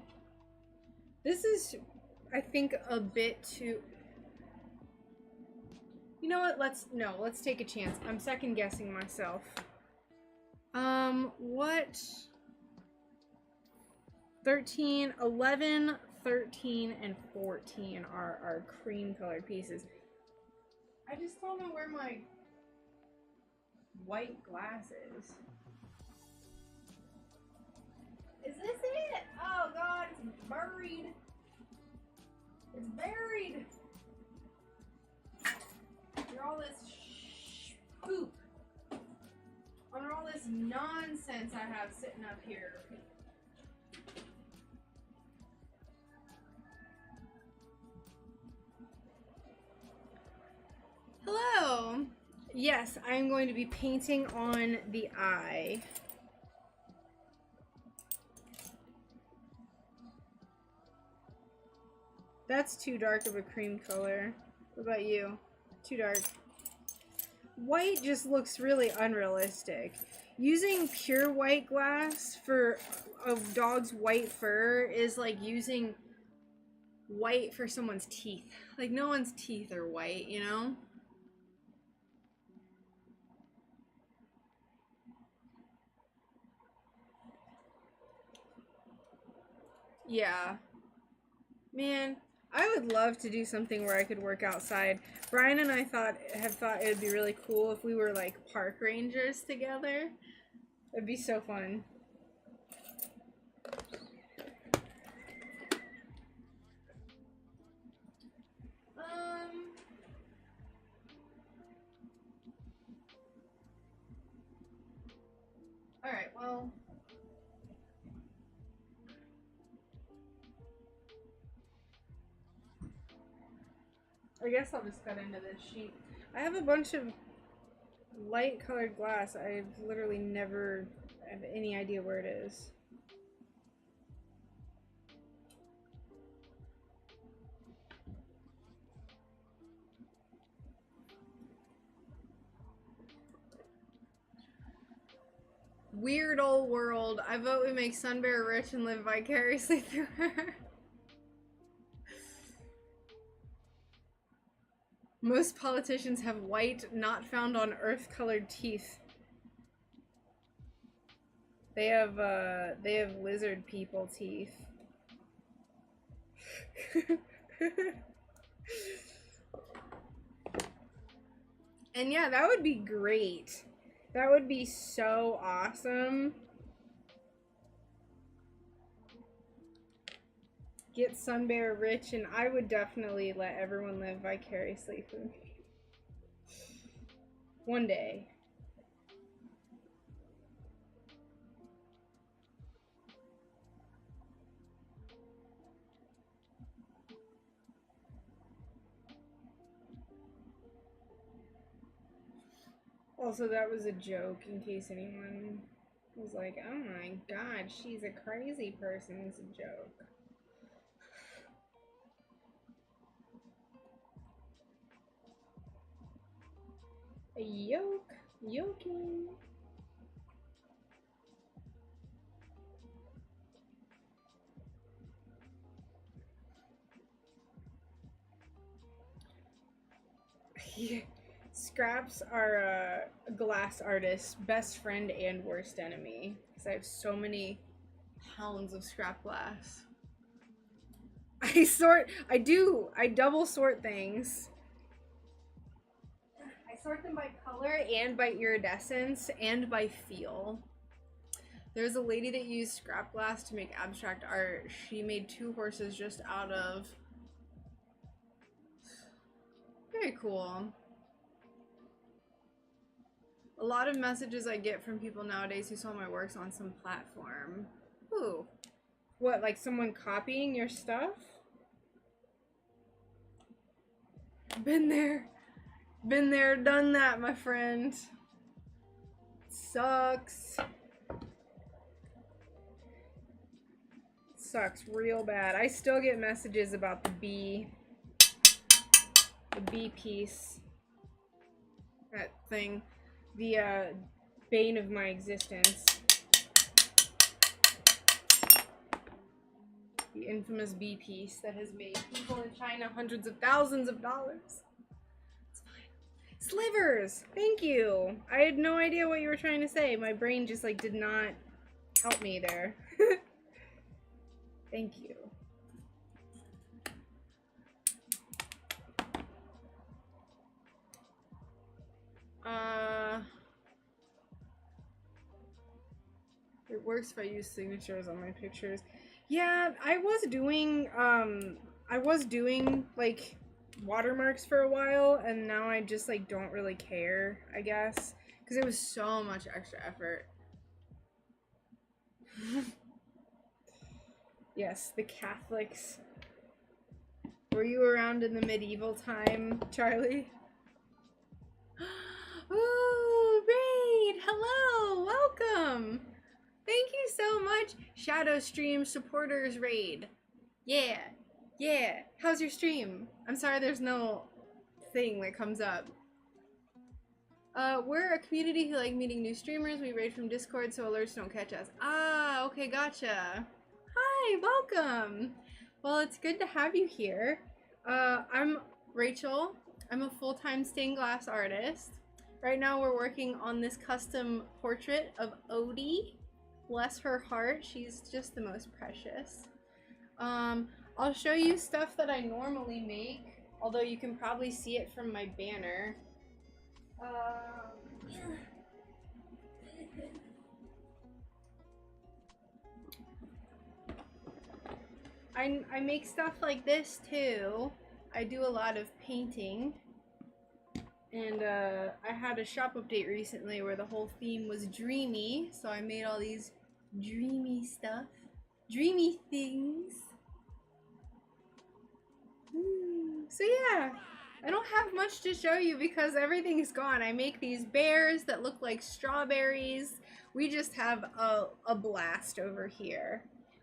This is, I think, a bit too... You know what? Let's take a chance. I'm second guessing myself. What? 13, 11, 13, and 14 are our cream colored pieces. I just don't know where my white glass is. Is this it? Oh god, it's buried. It's buried. Under all this poop. Under all this nonsense I have sitting up here. Hello. Yes, I'm going to be painting on the eye. That's too dark of a cream color. What about you? Too dark. White just looks really unrealistic. Using pure white glass for a dog's white fur is like using white for someone's teeth. Like, no one's teeth are white, you know? Yeah. Man, I would love to do something where I could work outside. Brian and I have thought it would be really cool if we were like park rangers together. It'd be so fun. All right, well, I guess I'll just cut into this sheet. I have a bunch of light colored glass. I've literally never have any idea where it is. Weird old world. I vote we make SunBear rich and live vicariously through her. Most politicians have white, not found on Earth colored teeth. They have lizard people teeth. And yeah, that would be great. That would be so awesome. Get SunBear rich, and I would definitely let everyone live vicariously through me. One day. Also, that was a joke, in case anyone was like, oh my god, she's a crazy person. It's a joke. A yoke. Yoking. Yeah. Scraps are a glass artist's best friend and worst enemy. Because I have so many pounds of scrap glass. I double sort things. I sort them by color and by iridescence and by feel. There's a lady that used scrap glass to make abstract art. She made 2 horses just out of... Very cool. A lot of messages I get from people nowadays who saw my works on some platform. Ooh. What, like someone copying your stuff? Been there. Been there, done that, my friend. Sucks. Sucks real bad. I still get messages about the bee piece. That thing. The bane of my existence. The infamous bee piece that has made people in China hundreds of thousands of dollars. It's fine. Slivers! Thank you! I had no idea what you were trying to say. My brain just like did not help me there. Thank you. It works if I use signatures on my pictures. Yeah, I was doing like watermarks for a while, and now I just like don't really care, I guess, because it was so much extra effort. Yes, the Catholics. Were you around in the medieval time, Charlie? Ooh, Raid! Hello! Welcome! Thank you so much, Shadow Stream Supporters Raid. Yeah, yeah. How's your stream? I'm sorry there's no thing that comes up. We're a community who like meeting new streamers. We raid from Discord so alerts don't catch us. Ah, okay, gotcha. Hi, welcome. Well, it's good to have you here. I'm Rachel. I'm a full-time stained glass artist. Right now we're working on this custom portrait of Odie. Bless her heart, she's just the most precious. I'll show you stuff that I normally make, although you can probably see it from my banner. I make stuff like this too. I do a lot of painting. And I had a shop update recently where the whole theme was dreamy, so I made all these dreamy stuff. Dreamy things. So yeah, I don't have much to show you because everything's gone. I make these bears that look like strawberries. We just have a blast over here.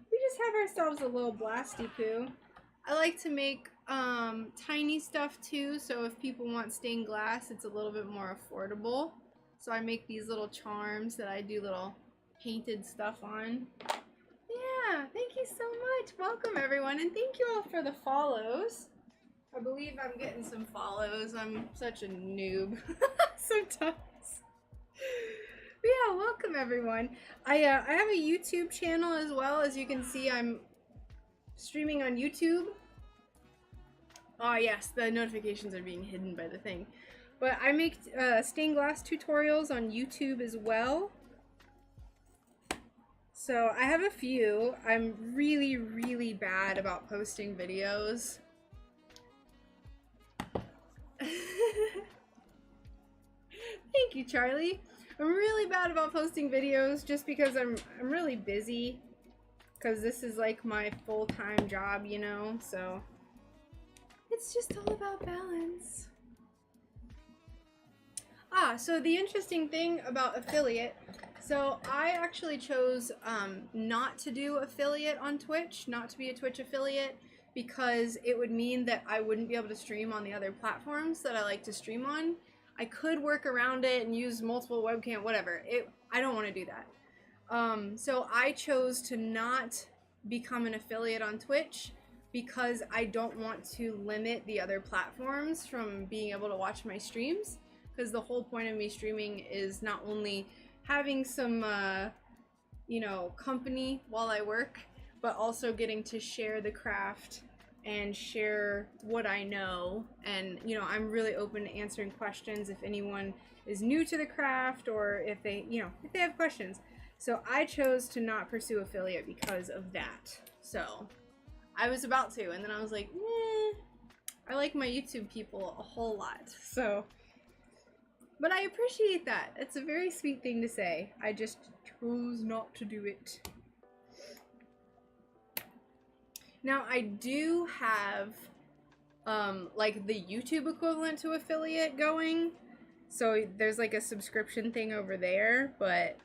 We just have ourselves a little blasty poo. I like to make tiny stuff too, so if people want stained glass, it's a little bit more affordable. So I make these little charms that I do little painted stuff on. Yeah, thank you so much. Welcome everyone, and thank you all for the follows. I believe I'm getting some follows. I'm such a noob sometimes. But yeah, welcome everyone. I have a YouTube channel as well. As you can see, I'm streaming on YouTube. Oh yes, the notifications are being hidden by the thing. But I make stained glass tutorials on YouTube as well. So I have a few. I'm really, really bad about posting videos. Thank you, Charlie. I'm really bad about posting videos just because I'm really busy. Because this is like my full-time job, you know, so it's just all about balance. So the interesting thing about affiliate, so I actually chose not to do affiliate on Twitch, not to be a Twitch affiliate, because it would mean that I wouldn't be able to stream on the other platforms that I like to stream on. I could work around it and use multiple webcam, whatever. I don't want to do that. So I chose to not become an affiliate on Twitch because I don't want to limit the other platforms from being able to watch my streams. Because the whole point of me streaming is not only having some, you know, company while I work, but also getting to share the craft and share what I know. And, you know, I'm really open to answering questions if anyone is new to the craft or if they, you know, if they have questions. So I chose to not pursue affiliate because of that. So I was about to, and then I was like, I like my YouTube people a whole lot. So But I appreciate that. It's a very sweet thing to say. I just chose not to do it. Now, I do have, like, the YouTube equivalent to affiliate going. So there's, like, a subscription thing over there, but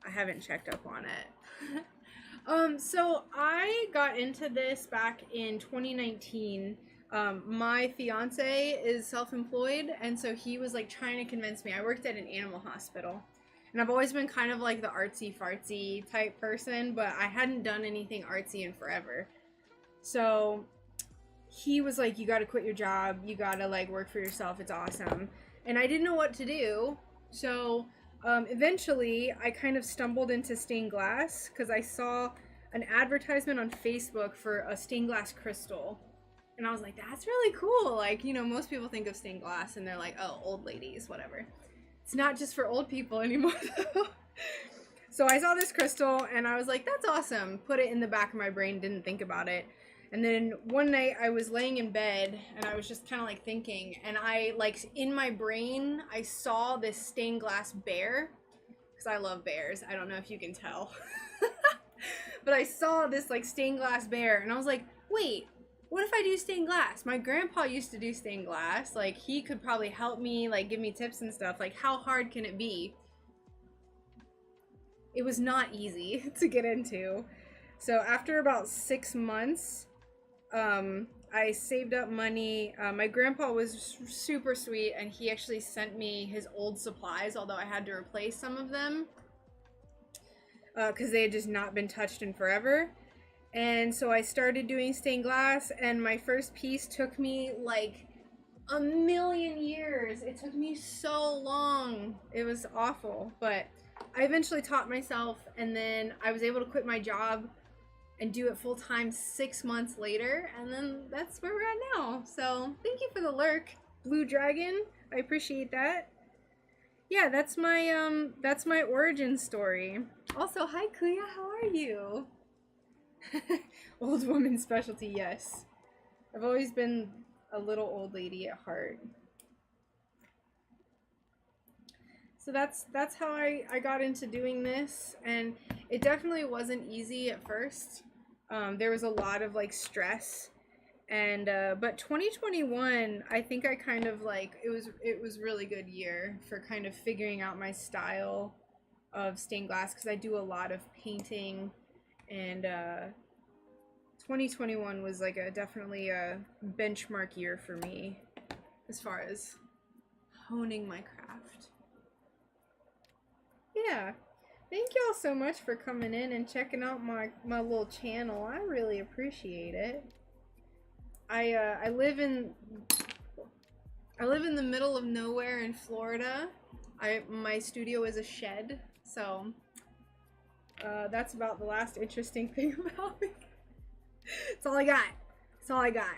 I haven't checked up on it. So I got into this back in 2019. My fiance is self-employed, and so he was, like, trying to convince me. I worked at an animal hospital. And I've always been kind of like the artsy-fartsy type person, but I hadn't done anything artsy in forever. So he was like, you gotta quit your job, you gotta, like, work for yourself, it's awesome. And I didn't know what to do, so eventually I kind of stumbled into stained glass, because I saw an advertisement on Facebook for a stained glass crystal. And I was like, that's really cool. Like, you know, most people think of stained glass and they're like, oh, old ladies, whatever. It's not just for old people anymore, though. So I saw this crystal, and I was like, that's awesome. Put it in the back of my brain, didn't think about it. And then one night, I was laying in bed, and I was just kind of, like, thinking. And I, like, in my brain, I saw this stained glass bear. Because I love bears. I don't know if you can tell. But I saw this, like, stained glass bear, and I was like, wait. What if I do stained glass? My grandpa used to do stained glass. Like, he could probably help me, like, give me tips and stuff. Like, how hard can it be? It was not easy to get into. So after about 6 months, I saved up money. My grandpa was super sweet, and he actually sent me his old supplies, although I had to replace some of them because they had just not been touched in forever. And so I started doing stained glass, and my first piece took me like a million years. It took me so long. It was awful, but I eventually taught myself, and then I was able to quit my job and do it full time 6 months later, and then that's where we're at now. So thank you for the lurk, Blue Dragon. I appreciate that. Yeah, that's my origin story. Also, hi Kuya, how are you? Old woman specialty, yes. I've always been a little old lady at heart. So that's how I got into doing this, and it definitely wasn't easy at first. There was a lot of, like, stress, and but 2021, I think I kind of, like, it was really good year for kind of figuring out my style of stained glass, because I do a lot of painting. And 2021 was, like, definitely a benchmark year for me as far as honing my craft. Yeah, thank y'all so much for coming in and checking out my little channel. I really appreciate it. I live in the middle of nowhere in Florida. My studio is a shed, so that's about the last interesting thing about me. That's all I got. That's all I got.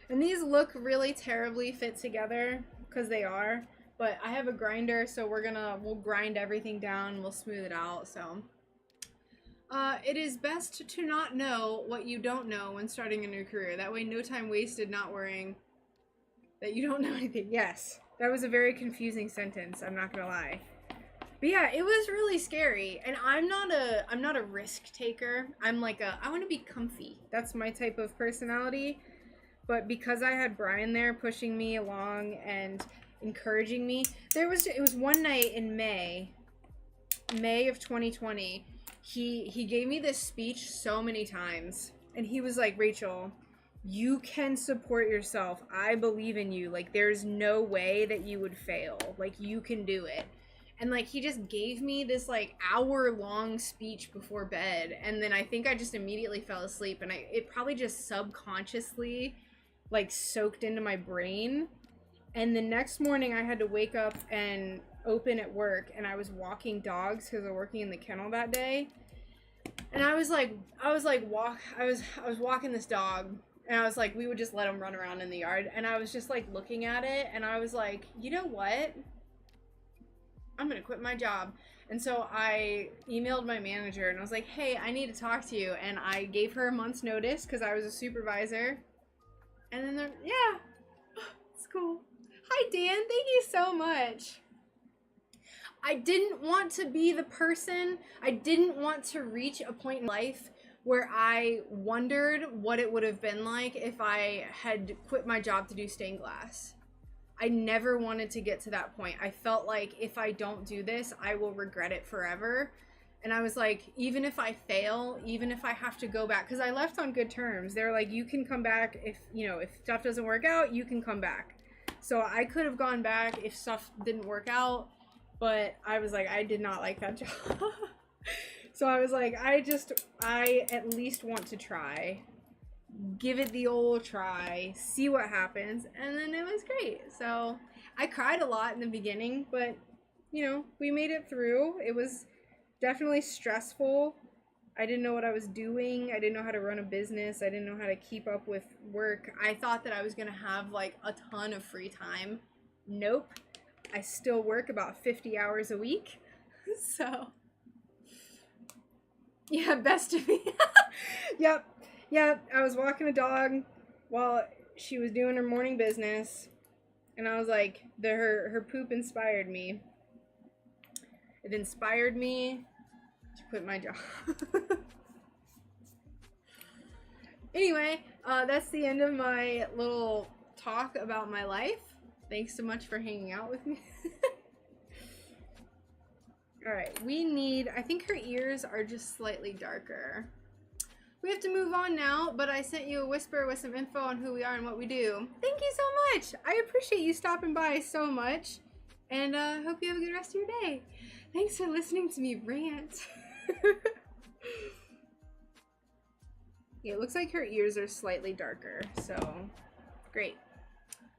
And these look really terribly fit together, because they are. But I have a grinder, so we'll grind everything down, we'll smooth it out, so. It is best to not know what you don't know when starting a new career. That way, no time wasted not worrying that you don't know anything. Yes, that was a very confusing sentence, I'm not gonna lie. But yeah, it was really scary, and I'm not a risk taker. I'm like I want to be comfy. That's my type of personality. But because I had Brian there pushing me along and encouraging me, it was one night in May of 2020. He gave me this speech so many times, and he was like, Rachel, you can support yourself. I believe in you. Like, there's no way that you would fail. Like, you can do it. And, like, he just gave me this, like, hour-long speech before bed. And then I think I just immediately fell asleep. And it probably just subconsciously, like, soaked into my brain. And the next morning I had to wake up and open at work. And I was walking dogs because I was working in the kennel that day. And I was walking this dog. And I was like, we would just let him run around in the yard. And I was just, like, looking at it. And I was like, you know what? I'm gonna quit my job. And so I emailed my manager and I was like, hey, I need to talk to you. And I gave her a month's notice because I was a supervisor. And then yeah, cool. Hi, Dan. Thank you so much. I didn't want to be the person, I didn't want to reach a point in life where I wondered what it would have been like if I had quit my job to do stained glass. I never wanted to get to that point. I felt like if I don't do this, I will regret it forever. And I was like, even if I fail, even if I have to go back, because I left on good terms. They're like, you can come back if, you know, if stuff doesn't work out, you can come back. So I could have gone back if stuff didn't work out, but I was like, I did not like that job. So I was like, I at least want to try. Give it the old try, see what happens, and then it was great. So I cried a lot in the beginning, but you know, we made it through. It was definitely stressful. I didn't know what I was doing. I didn't know how to run a business. I didn't know how to keep up with work. I thought that I was gonna have like a ton of free time. Nope. I still work about 50 hours a week. So yeah, best of me. Yep. Yeah, I was walking a dog while she was doing her morning business, and I was like, her poop inspired me. It inspired me to quit my job. Anyway, that's the end of my little talk about my life. Thanks so much for hanging out with me. Alright, we need, I think her ears are just slightly darker. We have to move on now, but I sent you a whisper with some info on who we are and what we do. Thank you so much. I appreciate you stopping by so much, and hope you have a good rest of your day. Thanks for listening to me rant. Yeah, it looks like her ears are slightly darker, so great.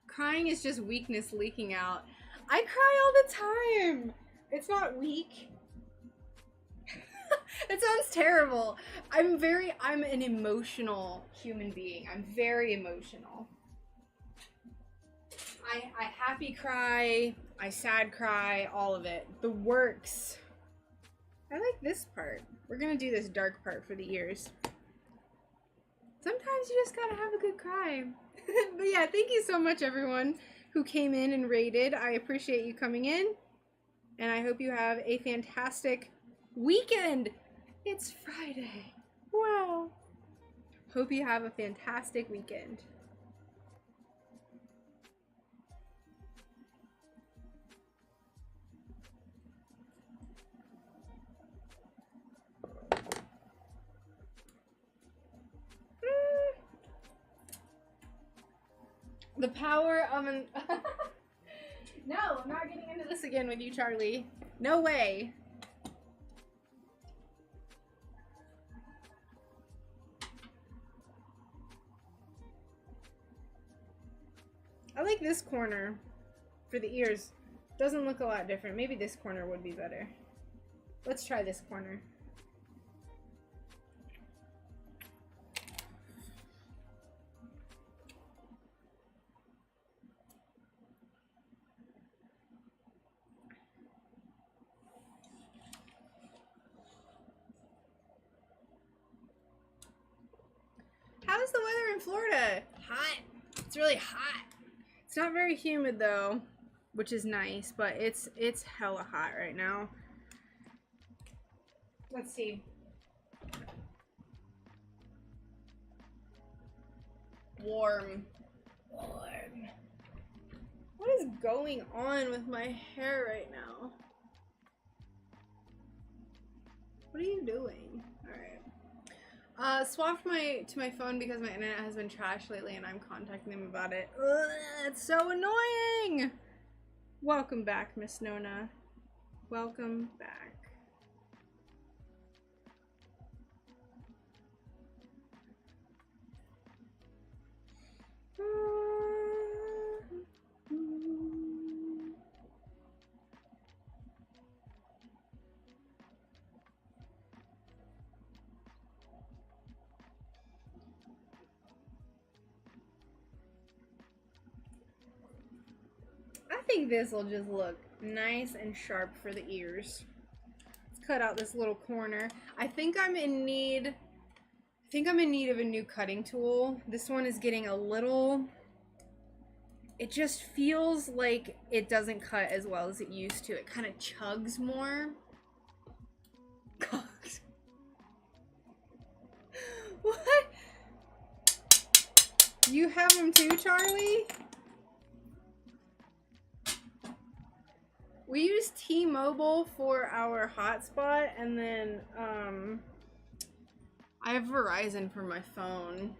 Crying is just weakness leaking out. I cry all the time. It's not weak. It sounds terrible. I'm an emotional human being. I'm very emotional. I happy cry, I sad cry, all of it. The works. I like this part. We're gonna do this dark part for the ears. Sometimes you just gotta have a good cry. But yeah, thank you so much everyone who came in and rated. I appreciate you coming in. And I hope you have a fantastic weekend. It's Friday. Wow. Hope you have a fantastic weekend. The power of an... No, I'm not getting into this again with you, Charlie. No way. I like this corner for the ears. Doesn't look a lot different. Maybe this corner would be better. Let's try this corner. How's the weather in Florida? Hot. It's really hot. It's not very humid though, which is nice, but it's hella hot right now. Let's see. Warm. Warm. What is going on with my hair right now? What are you doing? Alright. Swapped to my phone because my internet has been trash lately and I'm contacting them about it. Ugh, it's so annoying! Welcome back, Miss Nona. Welcome back. I think this will just look nice and sharp for the ears. Let's cut out this little corner. I think I'm in need of a new cutting tool. This one is getting a little, it just feels like it doesn't cut as well as it used to. It kind of chugs more. God. What? You have them too, Charlie? We use T-Mobile for our hotspot, and then I have Verizon for my phone.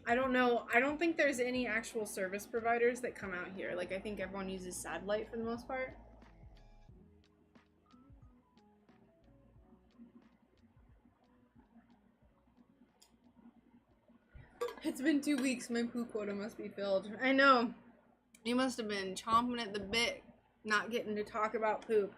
I don't know. I don't think there's any actual service providers that come out here. Like, I think everyone uses satellite for the most part. It's been 2 weeks. My poo quota must be filled. I know. You must have been chomping at the bit, not getting to talk about poop.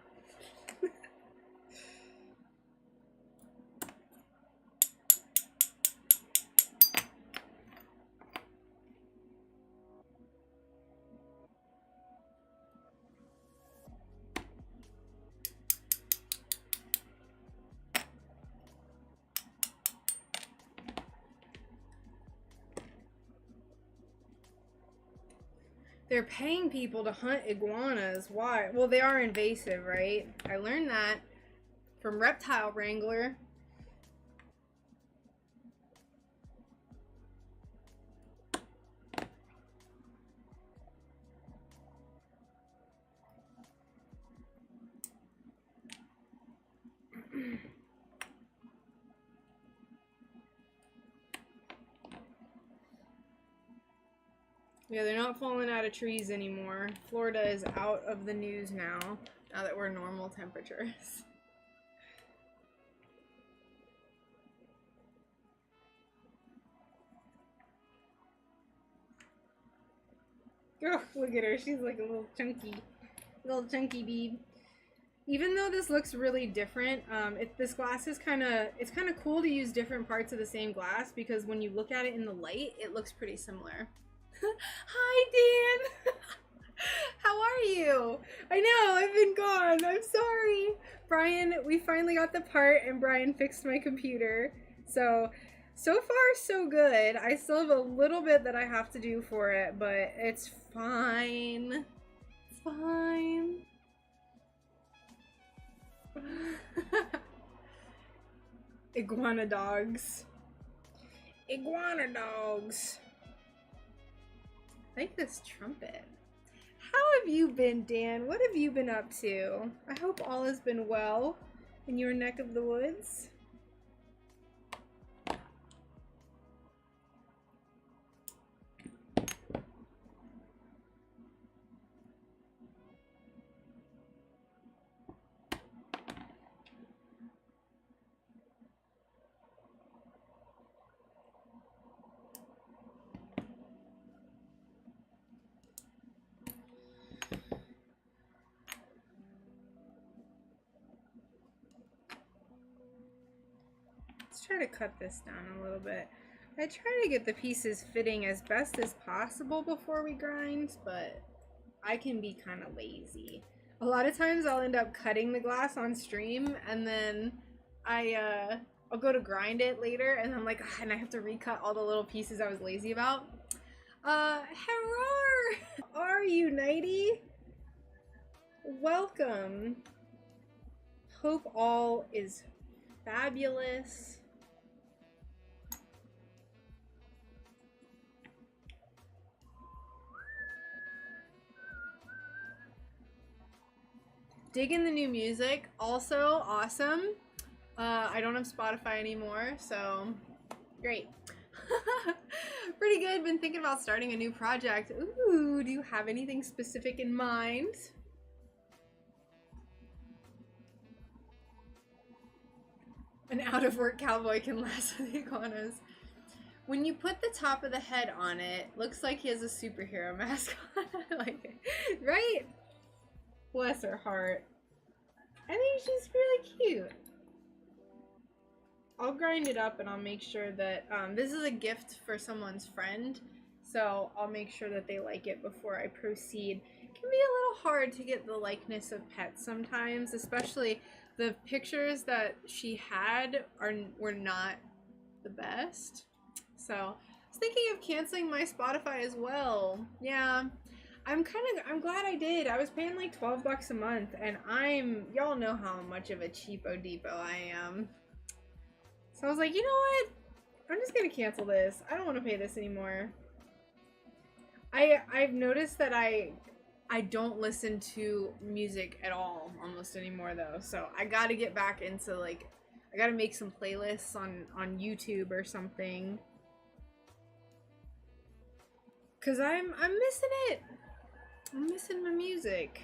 They're paying people to hunt iguanas. Why? Well, they are invasive, right? I learned that from Reptile Wrangler. Yeah, they're not falling out of trees anymore. Florida is out of the news now that we're normal temperatures. Oh, look at her. She's like a little chunky bead. Even though this looks really different, this glass is it's kind of cool to use different parts of the same glass, because when you look at it in the light, it looks pretty similar. Hi, Dan. How are you? I know, I've been gone. I'm sorry. Brian, we finally got the part, and Brian fixed my computer. So far, so good. I still have a little bit that I have to do for it, but it's fine. It's fine. Iguana dogs. Iguana dogs. I like this trumpet. How have you been, Dan? What have you been up to? I hope all has been well in your neck of the woods. Try to cut this down a little bit. I try to get the pieces fitting as best as possible before we grind, but I can be kind of lazy. A lot of times I'll end up cutting the glass on stream, and then I'll go to grind it later, and I'm like, and I have to recut all the little pieces I was lazy about. How are you, Nighty? Welcome. Hope all is fabulous. Digging the new music, also awesome. I don't have Spotify anymore, so great. Pretty good. Been thinking about starting a new project. Ooh, do you have anything specific in mind? An out-of-work cowboy can lasso the iguanas. When you put the top of the head on it, looks like he has a superhero mask on. I like it. Right? Bless her heart. I think she's really cute. I'll grind it up, and I'll make sure that this is a gift for someone's friend, so I'll make sure that they like it before I proceed. It can be a little hard to get the likeness of pets sometimes, especially the pictures that she had were not the best. So I was thinking of canceling my Spotify as well. Yeah, I'm glad I did. I was paying like 12 bucks a month, and y'all know how much of a cheapo depot I am. So I was like, you know what? I'm just gonna cancel this. I don't want to pay this anymore. I've noticed that I don't listen to music at all almost anymore though. So I gotta get back into like, I gotta make some playlists on YouTube or something. Cause I'm missing it. I'm missing my music.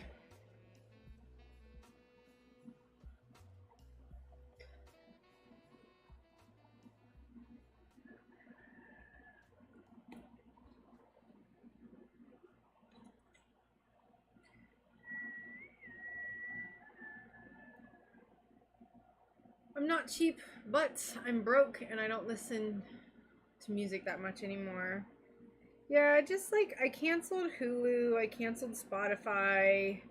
I'm not cheap, but I'm broke and I don't listen to music that much anymore. Yeah, just like I canceled Hulu, I canceled Spotify.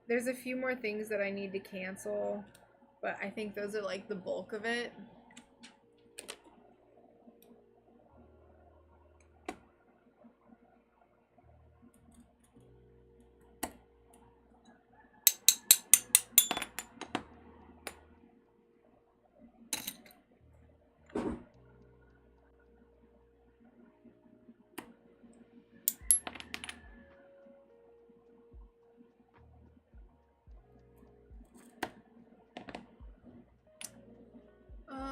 There's a few more things that I need to cancel, but I think those are like the bulk of it.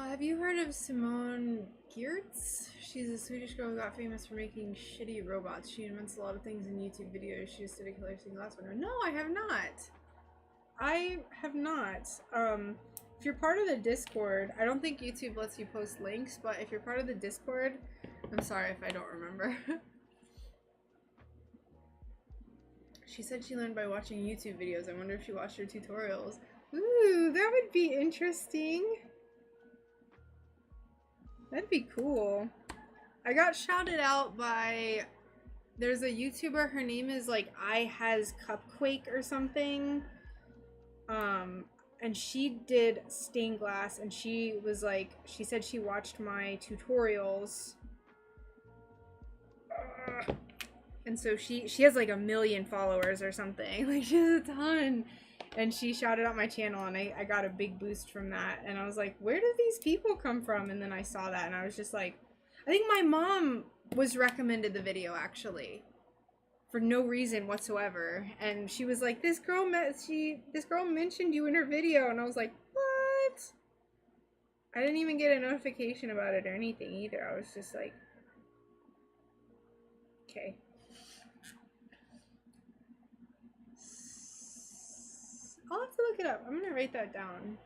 Have you heard of Simone Giertz? She's a Swedish girl who got famous for making shitty robots. She invents a lot of things in YouTube videos. She just did a killer stained glass window. No, I have not. I have not. If you're part of the Discord, I don't think YouTube lets you post links, but if you're part of the Discord, I'm sorry if I don't remember. She said she learned by watching YouTube videos. I wonder if she watched her tutorials. Ooh, that would be interesting. That'd be cool. I got shouted out by, there's a YouTuber, her name is like I Has Cupquake or something. And she did stained glass, and she was like, she said she watched my tutorials. And so she has like 1 million followers or something. Like, she has a ton. And she shouted out my channel, and I got a big boost from that. And I was like, where did these people come from? And then I saw that, and I was just like, I think my mom was recommended the video, actually, for no reason whatsoever. And she was like, this girl mentioned you in her video. And I was like, what? I didn't even get a notification about it or anything either. I was just like, okay. I'll have to look it up. I'm gonna write that down.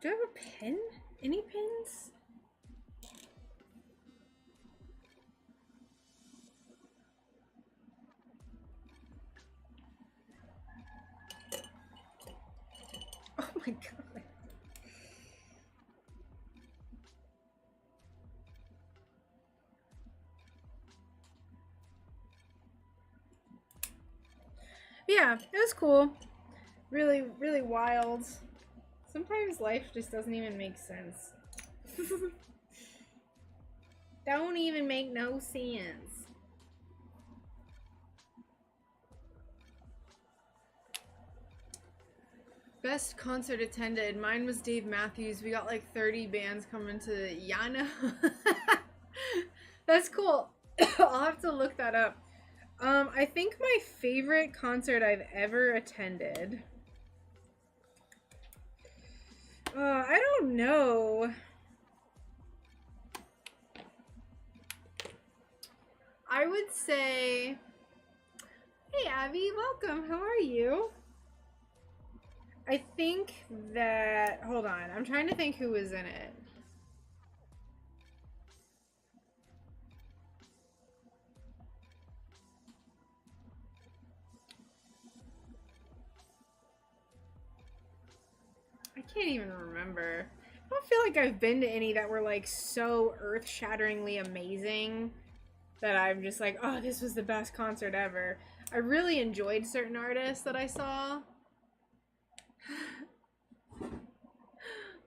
Do I have a pen? Any pens? Oh my god. Yeah, it was cool. Really, really wild. Sometimes life just doesn't even make sense. Don't even make no sense. Best concert attended. Mine was Dave Matthews. We got like 30 bands coming to Yana. That's cool. I'll have to look that up. I think my favorite concert I've ever attended. I don't know. I would say, hey Abby, welcome. How are you? I think that, hold on, I'm trying to think who was in it. I can't even remember. I don't feel like I've been to any that were like so earth-shatteringly amazing that I'm just like, oh, this was the best concert ever. I really enjoyed certain artists that I saw.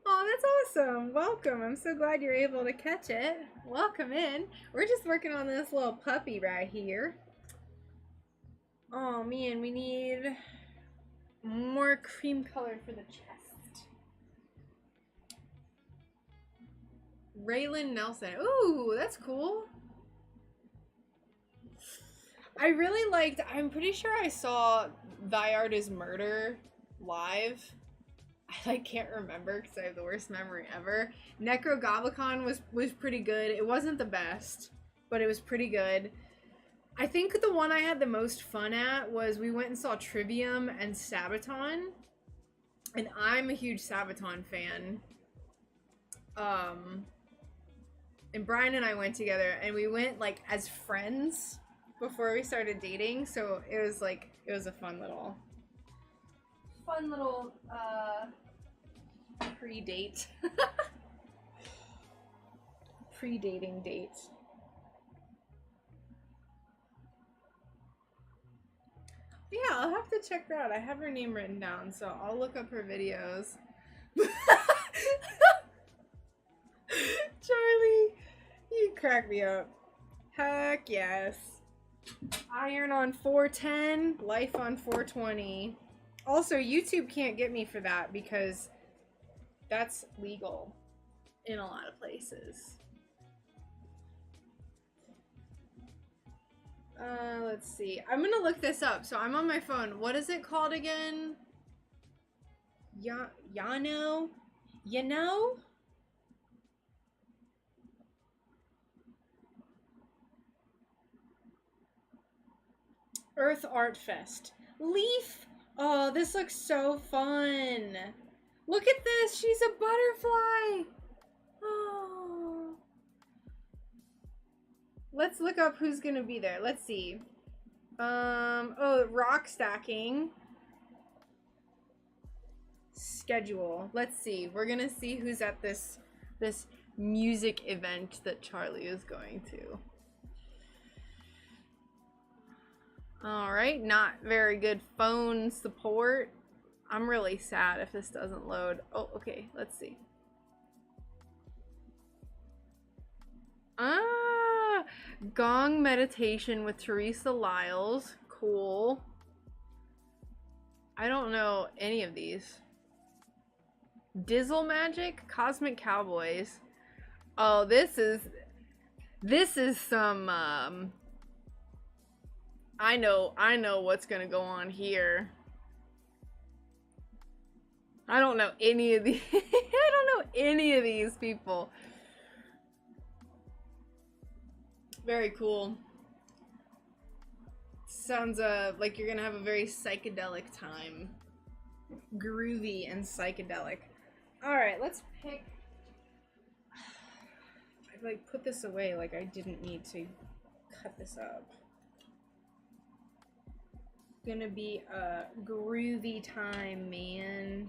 Oh, that's awesome. Welcome. I'm so glad you're able to catch it. Welcome in. We're just working on this little puppy right here. Oh man, we need more cream color for the chest. Raylan Nelson. Ooh, that's cool. I really liked, I'm pretty sure I saw Thy Art is Murder live. I can't remember because I have the worst memory ever. Necrogoblicon was pretty good. It wasn't the best, but it was pretty good. I think the one I had the most fun at was we went and saw Trivium and Sabaton. And I'm a huge Sabaton fan. And Brian and I went together and we went like as friends before we started dating, so it was a fun little pre-date. Pre-dating date. Yeah, I'll have to check her out. I have her name written down, so I'll look up her videos. Charlie, you crack me up. Heck yes. Iron on 410, life on 420. Also, YouTube can't get me for that because that's legal in a lot of places. Let's see. I'm gonna look this up. So I'm on my phone. What is it called again? Yano? You know? Earth Art Fest. Leaf! Oh, this looks so fun. Look at this. She's a butterfly. Oh. Let's look up who's gonna be there. Let's see. Oh, rock stacking. Schedule. Let's see. We're gonna see who's at this music event that Charlie is going to. Alright, not very good phone support. I'm really sad if this doesn't load. Oh, okay, let's see. Gong meditation with Teresa Lyles. Cool. I don't know any of these. Dizzle Magic, Cosmic Cowboys. Oh, this is some I know what's gonna go on here. I don't know any of these. I don't know any of these people. Very cool. Sounds like you're gonna have a very psychedelic time. Groovy and psychedelic. Alright, let's pick. I like put this away like I didn't need to cut this up. Gonna be a groovy time, man.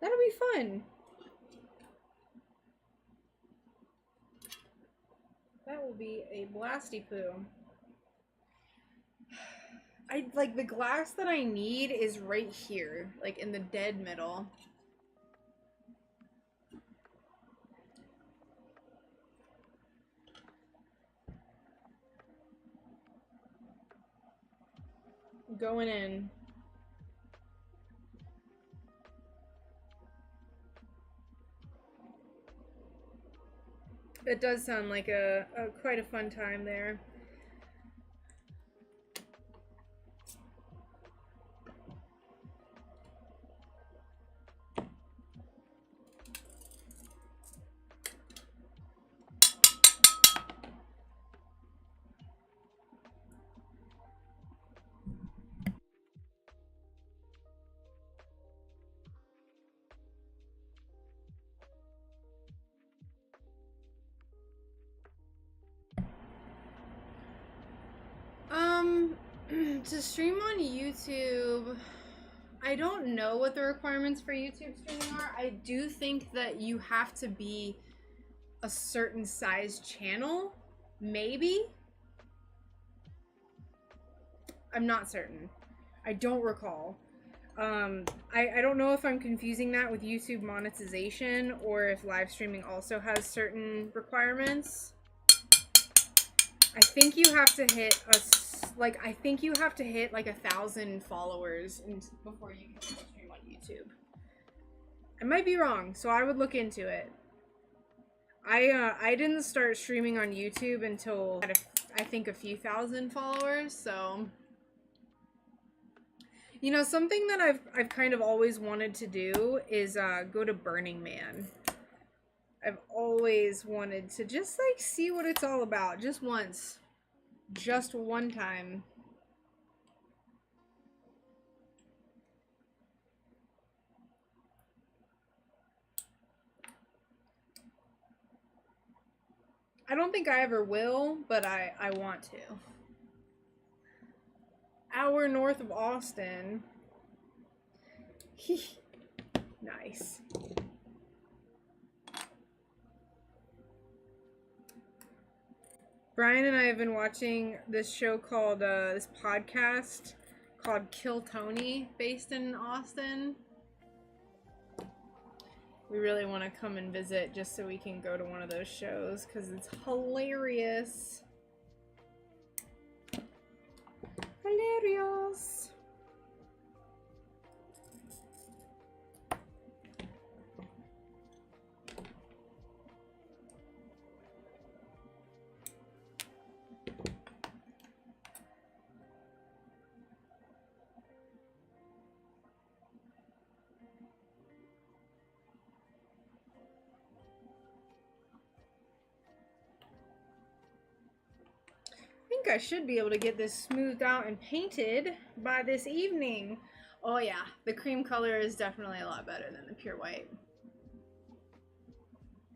That'll be fun. That will be a blasty poo. I like the glass that I need is right here, like in the dead middle. Going in. It does sound like a quite a fun time there. To stream on YouTube, I don't know what the requirements for YouTube streaming are. I do think that you have to be a certain size channel. Maybe? I'm not certain. I don't recall. I don't know if I'm confusing that with YouTube monetization or if live streaming also has certain requirements. I think you have to hit like 1,000 followers before you can stream on YouTube. I might be wrong, so I would look into it. I didn't start streaming on YouTube until I think a few thousand followers, so you know, something that I've kind of always wanted to do is go to Burning Man. I've always wanted to just like see what it's all about, just once, just one time. I don't think I ever will, but I want to. Hour north of Austin. Nice. Brian and I have been watching this show called, this podcast called Kill Tony, based in Austin. We really want to come and visit just so we can go to one of those shows because it's hilarious. Hilarious. I should be able to get this smoothed out and painted by this evening. Oh yeah, the cream color is definitely a lot better than the pure white.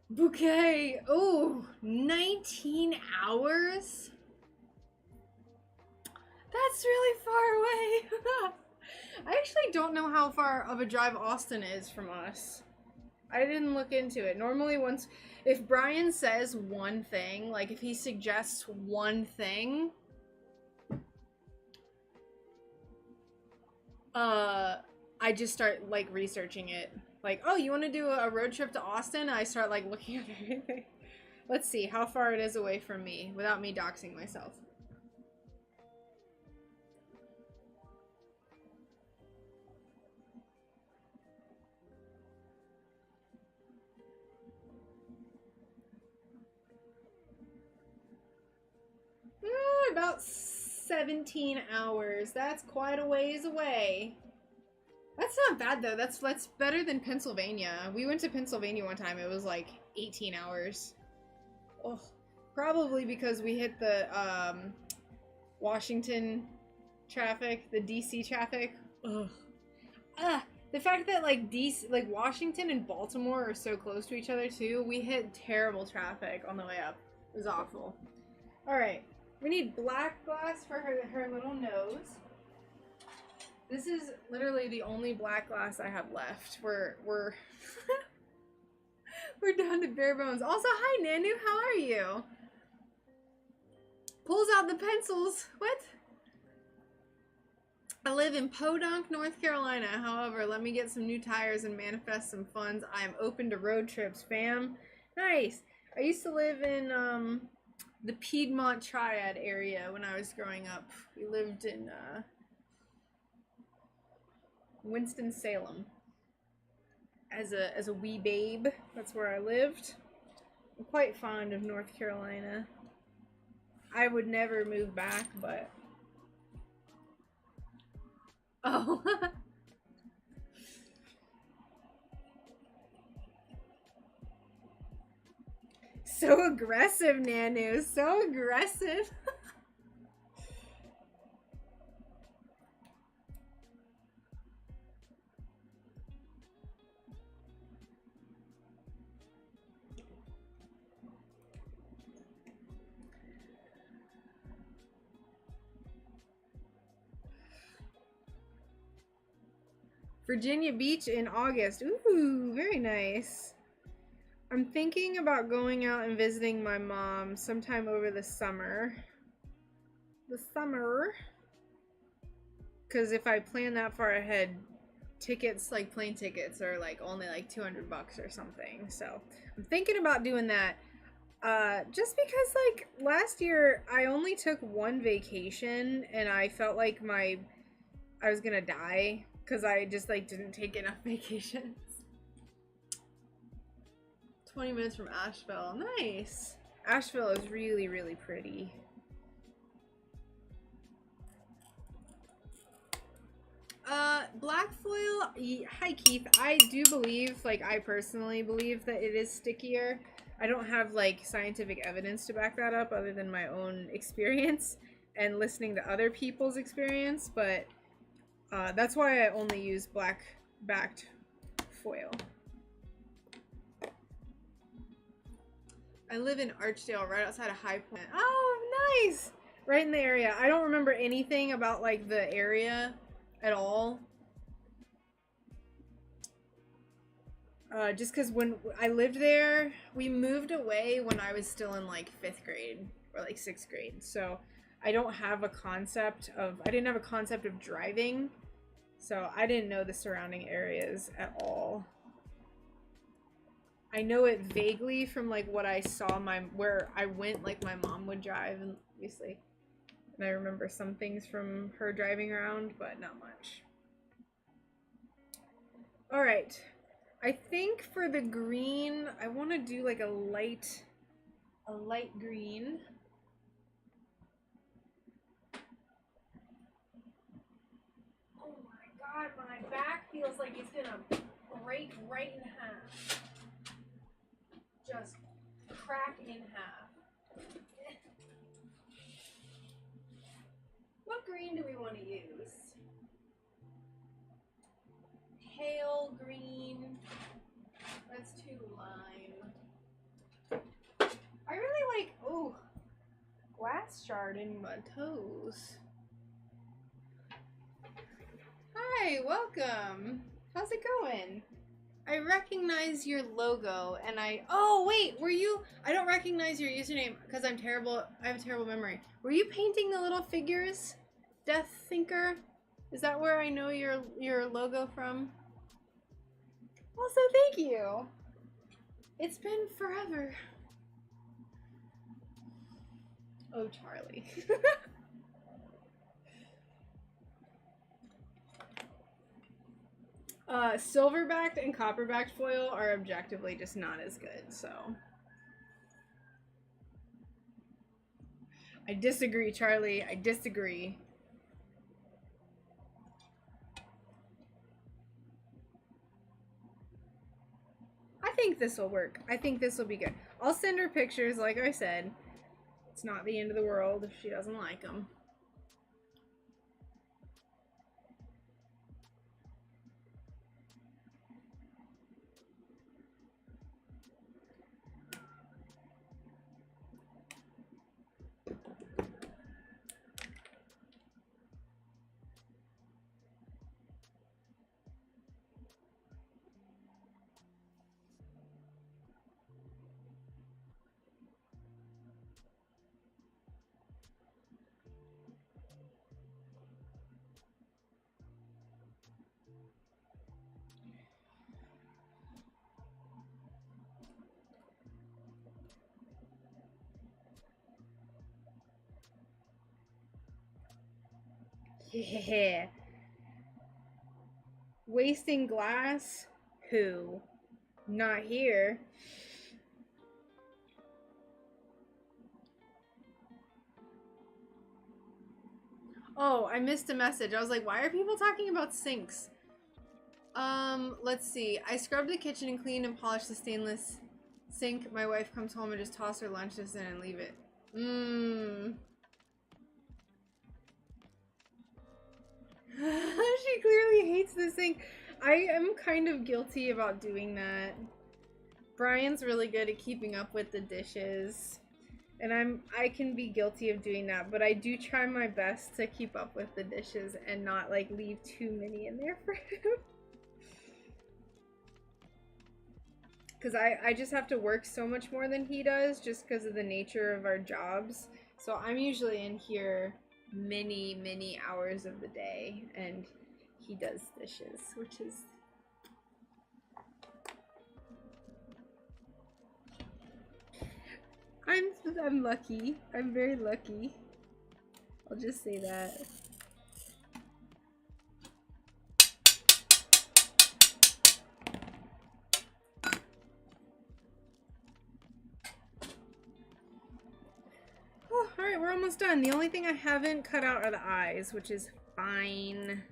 Bouquet. Oh, 19 hours? That's really far away. I actually don't know how far of a drive Austin is from us. I didn't look into it. Normally if Brian says one thing, like if he suggests one thing, I just start like researching it. Like, oh, you want to do a road trip to Austin? I start like looking at everything. Let's see how far it is away from me without me doxing myself. About 17 hours. That's quite a ways away. That's not bad though. That's better than Pennsylvania. We went to Pennsylvania one time. It was like 18 hours. Oh, probably because we hit the Washington traffic, the DC traffic. Ugh. The fact that like Washington and Baltimore are so close to each other too. We hit terrible traffic on the way up. It was awful. All right. We need black glass for her little nose. This is literally the only black glass I have left. We're we're down to bare bones. Also, hi Nanu, how are you? Pulls out the pencils. What? I live in Podunk, North Carolina. However, let me get some new tires and manifest some funds. I am open to road trips, fam. Nice. I used to live in the Piedmont Triad area when I was growing up. We lived in Winston-Salem. As a wee babe, that's where I lived. I'm quite fond of North Carolina. I would never move back, but oh. So aggressive, Nanu. So aggressive. Virginia Beach in August. Ooh, very nice. I'm thinking about going out and visiting my mom sometime over the summer. Because if I plan that far ahead, tickets, like plane tickets, are like only like $200 or something. So I'm thinking about doing that. Just because like last year I only took one vacation and I felt like I was gonna die because I just like didn't take enough vacations. 20 minutes from Asheville. Nice. Asheville is really, really pretty. Black foil. Hi Keith. I do believe, like I personally believe that it is stickier. I don't have like scientific evidence to back that up other than my own experience and listening to other people's experience, but that's why I only use black backed foil. I live in Archdale, right outside of High Point. Oh, nice! Right in the area. I don't remember anything about like the area at all. Just because when I lived there, we moved away when I was still in like 5th grade or like 6th grade. So I didn't have a concept of driving. So I didn't know the surrounding areas at all. I know it vaguely from like what I saw where I went, like my mom would drive, and obviously, and I remember some things from her driving around, but not much. All right, I think for the green, I want to do like a light green. Oh my god, my back feels like it's gonna break right in half. Just crack in half. What green do we want to use? Pale green. That's too lime. I really like, oh, glass shard in my toes. Hi, welcome. How's it going? I recognize your logo and oh wait, I don't recognize your username because I have a terrible memory. Were you painting the little figures? Death Thinker? Is that where I know your logo from? Also, thank you. It's been forever. Oh, Charlie. Silver-backed and copper-backed foil are objectively just not as good, so. I disagree, Charlie. I disagree. I think this will work. I think this will be good. I'll send her pictures, like I said. It's not the end of the world if she doesn't like them. Yeah. Wasting glass? Who? Not here. Oh, I missed a message. I was like, why are people talking about sinks? Let's see. I scrubbed the kitchen and cleaned and polished the stainless sink. My wife comes home and just toss her lunches in and leave it. She clearly hates the sink. I am kind of guilty about doing that. Brian's really good at keeping up with the dishes. And I can be guilty of doing that, but I do try my best to keep up with the dishes and not like leave too many in there for him. because I just have to work so much more than he does just because of the nature of our jobs. So I'm usually in here many hours of the day, and he does dishes, which is I'm lucky. I'm very lucky. I'll just say that. Oh, alright, we're almost done. The only thing I haven't cut out are the eyes, which is fine.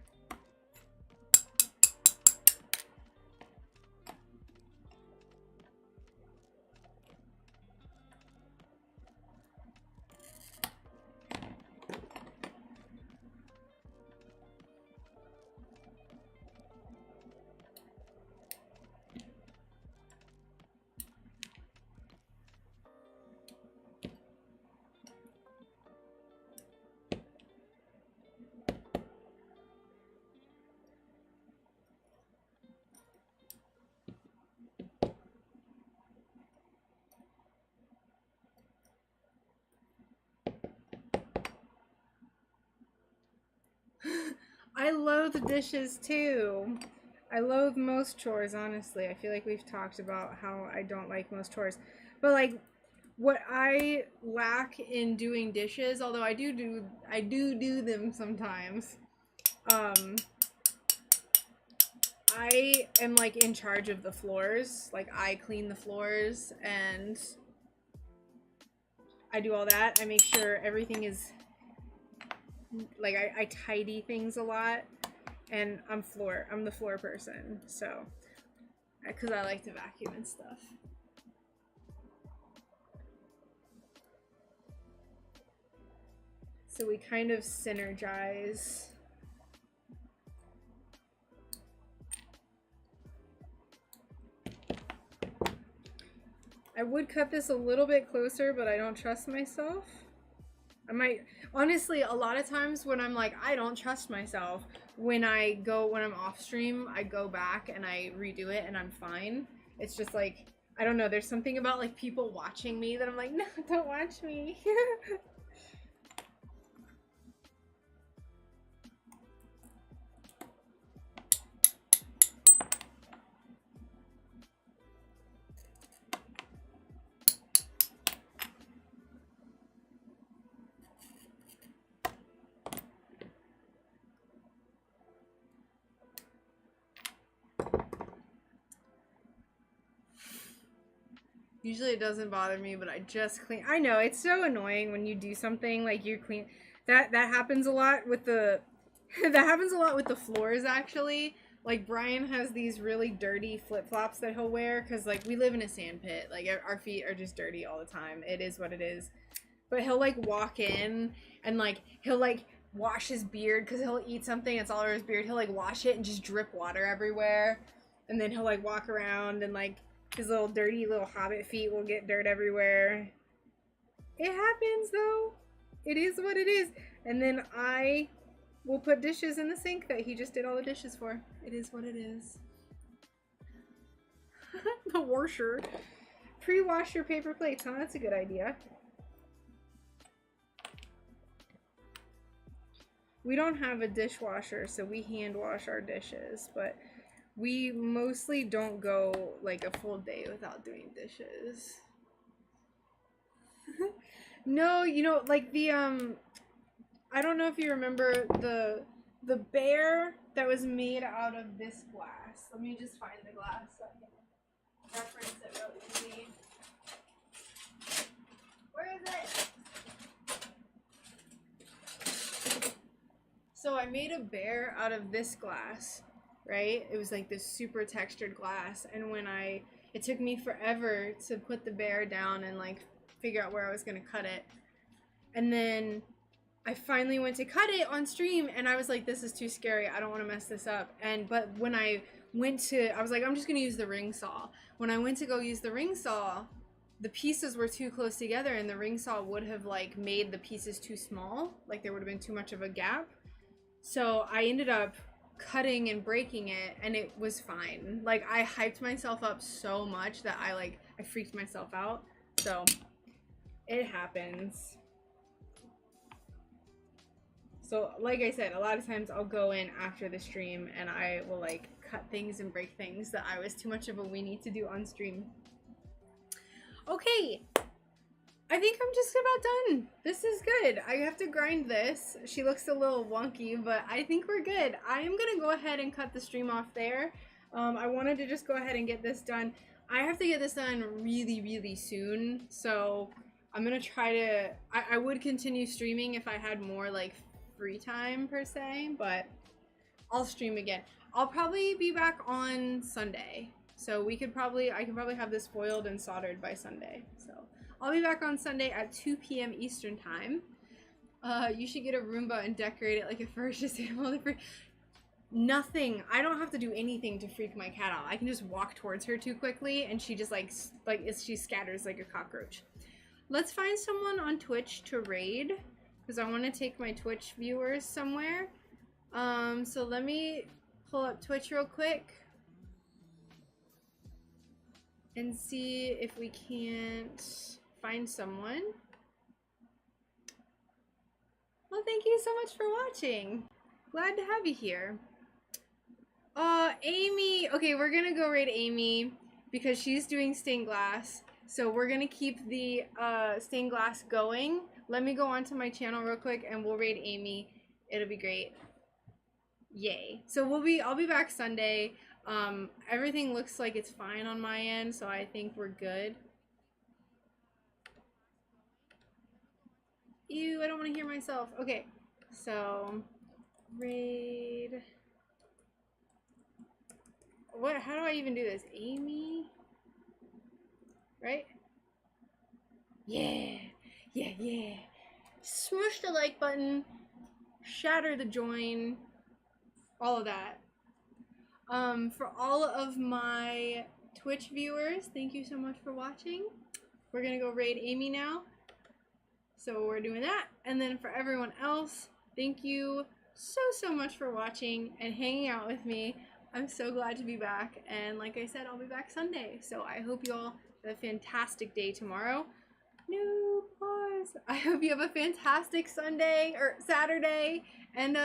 I loathe dishes too. I loathe most chores, honestly. I feel like we've talked about how I don't like most chores. But like what I lack in doing dishes, although I do do them sometimes. I am like in charge of the floors. Like I clean the floors and I do all that. I make sure everything is like I tidy things a lot, and I'm the floor person, so because I like to vacuum and stuff. So we kind of synergize. I would cut this a little bit closer, but I don't trust myself. I might, honestly, a lot of times when I'm like, I don't trust myself, when I'm off stream, I go back and I redo it and I'm fine. It's just like, I don't know, there's something about like people watching me that I'm like, no, don't watch me. Usually it doesn't bother me, but I just clean. I know, it's so annoying when you do something like you clean. That happens a lot with the that happens a lot with the floors actually. Like Brian has these really dirty flip-flops that he'll wear cuz like we live in a sand pit. Like our feet are just dirty all the time. It is what it is. But he'll like walk in and like he'll like wash his beard cuz he'll eat something, it's all over his beard. He'll like wash it and just drip water everywhere. And then he'll like walk around and like his little dirty little hobbit feet will get dirt everywhere. It happens though. It is what it is. And then I will put dishes in the sink that he just did all the dishes for. It is what it is. The washer. Pre-wash your paper plates, huh? That's a good idea. We don't have a dishwasher, so we hand wash our dishes, but we mostly don't go like a full day without doing dishes. No, you know, like the I don't know if you remember the bear that was made out of this glass. Let me just find the glass so I can reference it real easy. Where is it? So I made a bear out of this glass. Right? It was like this super textured glass, and it took me forever to put the bear down and like figure out where I was gonna cut it. And then I finally went to cut it on stream and I was like, this is too scary, I don't want to mess this up. But when I was like, I'm just gonna use the ring saw. When I went to go use the ring saw, the pieces were too close together and the ring saw would have like made the pieces too small, like there would have been too much of a gap. So I ended up cutting and breaking it, and it was fine. Like, I hyped myself up so much that I freaked myself out. So it happens. So like I said, a lot of times I'll go in after the stream and I will like cut things and break things that I was too much of a weenie to do on stream. Okay, I think I'm just about done. This is good. I have to grind this. She looks a little wonky, but I think we're good. I am gonna go ahead and cut the stream off there. I wanted to just go ahead and get this done. I have to get this done really, really soon. So I'm gonna try to, I would continue streaming if I had more like free time per se, but I'll stream again. I'll probably be back on Sunday. So I could probably have this foiled and soldered by Sunday. So I'll be back on Sunday at 2 p.m. Eastern time. You should get a Roomba and decorate it like a ferocious animal. Nothing. I don't have to do anything to freak my cat out. I can just walk towards her too quickly and she just she scatters like a cockroach. Let's find someone on Twitch to raid, because I want to take my Twitch viewers somewhere. So let me pull up Twitch real quick and see if we can't find someone. Well, thank you so much for watching. Glad to have you here. Amy. Okay, we're gonna go raid Amy because she's doing stained glass. So we're gonna keep the stained glass going. Let me go onto my channel real quick and we'll raid Amy. It'll be great. Yay. So I'll be back Sunday. Everything looks like it's fine on my end, so I think we're good. Ew, I don't want to hear myself. Okay, so raid. How do I even do this? Amy? Right? Yeah. Yeah, yeah. Smush the like button. Shatter the join. All of that. For all of my Twitch viewers, thank you so much for watching. We're gonna go raid Amy now. So we're doing that. And then for everyone else, thank you so much for watching and hanging out with me. I'm so glad to be back. And like I said, I'll be back Sunday. So I hope you all have a fantastic day tomorrow. No pause. I hope you have a fantastic Sunday or Saturday. And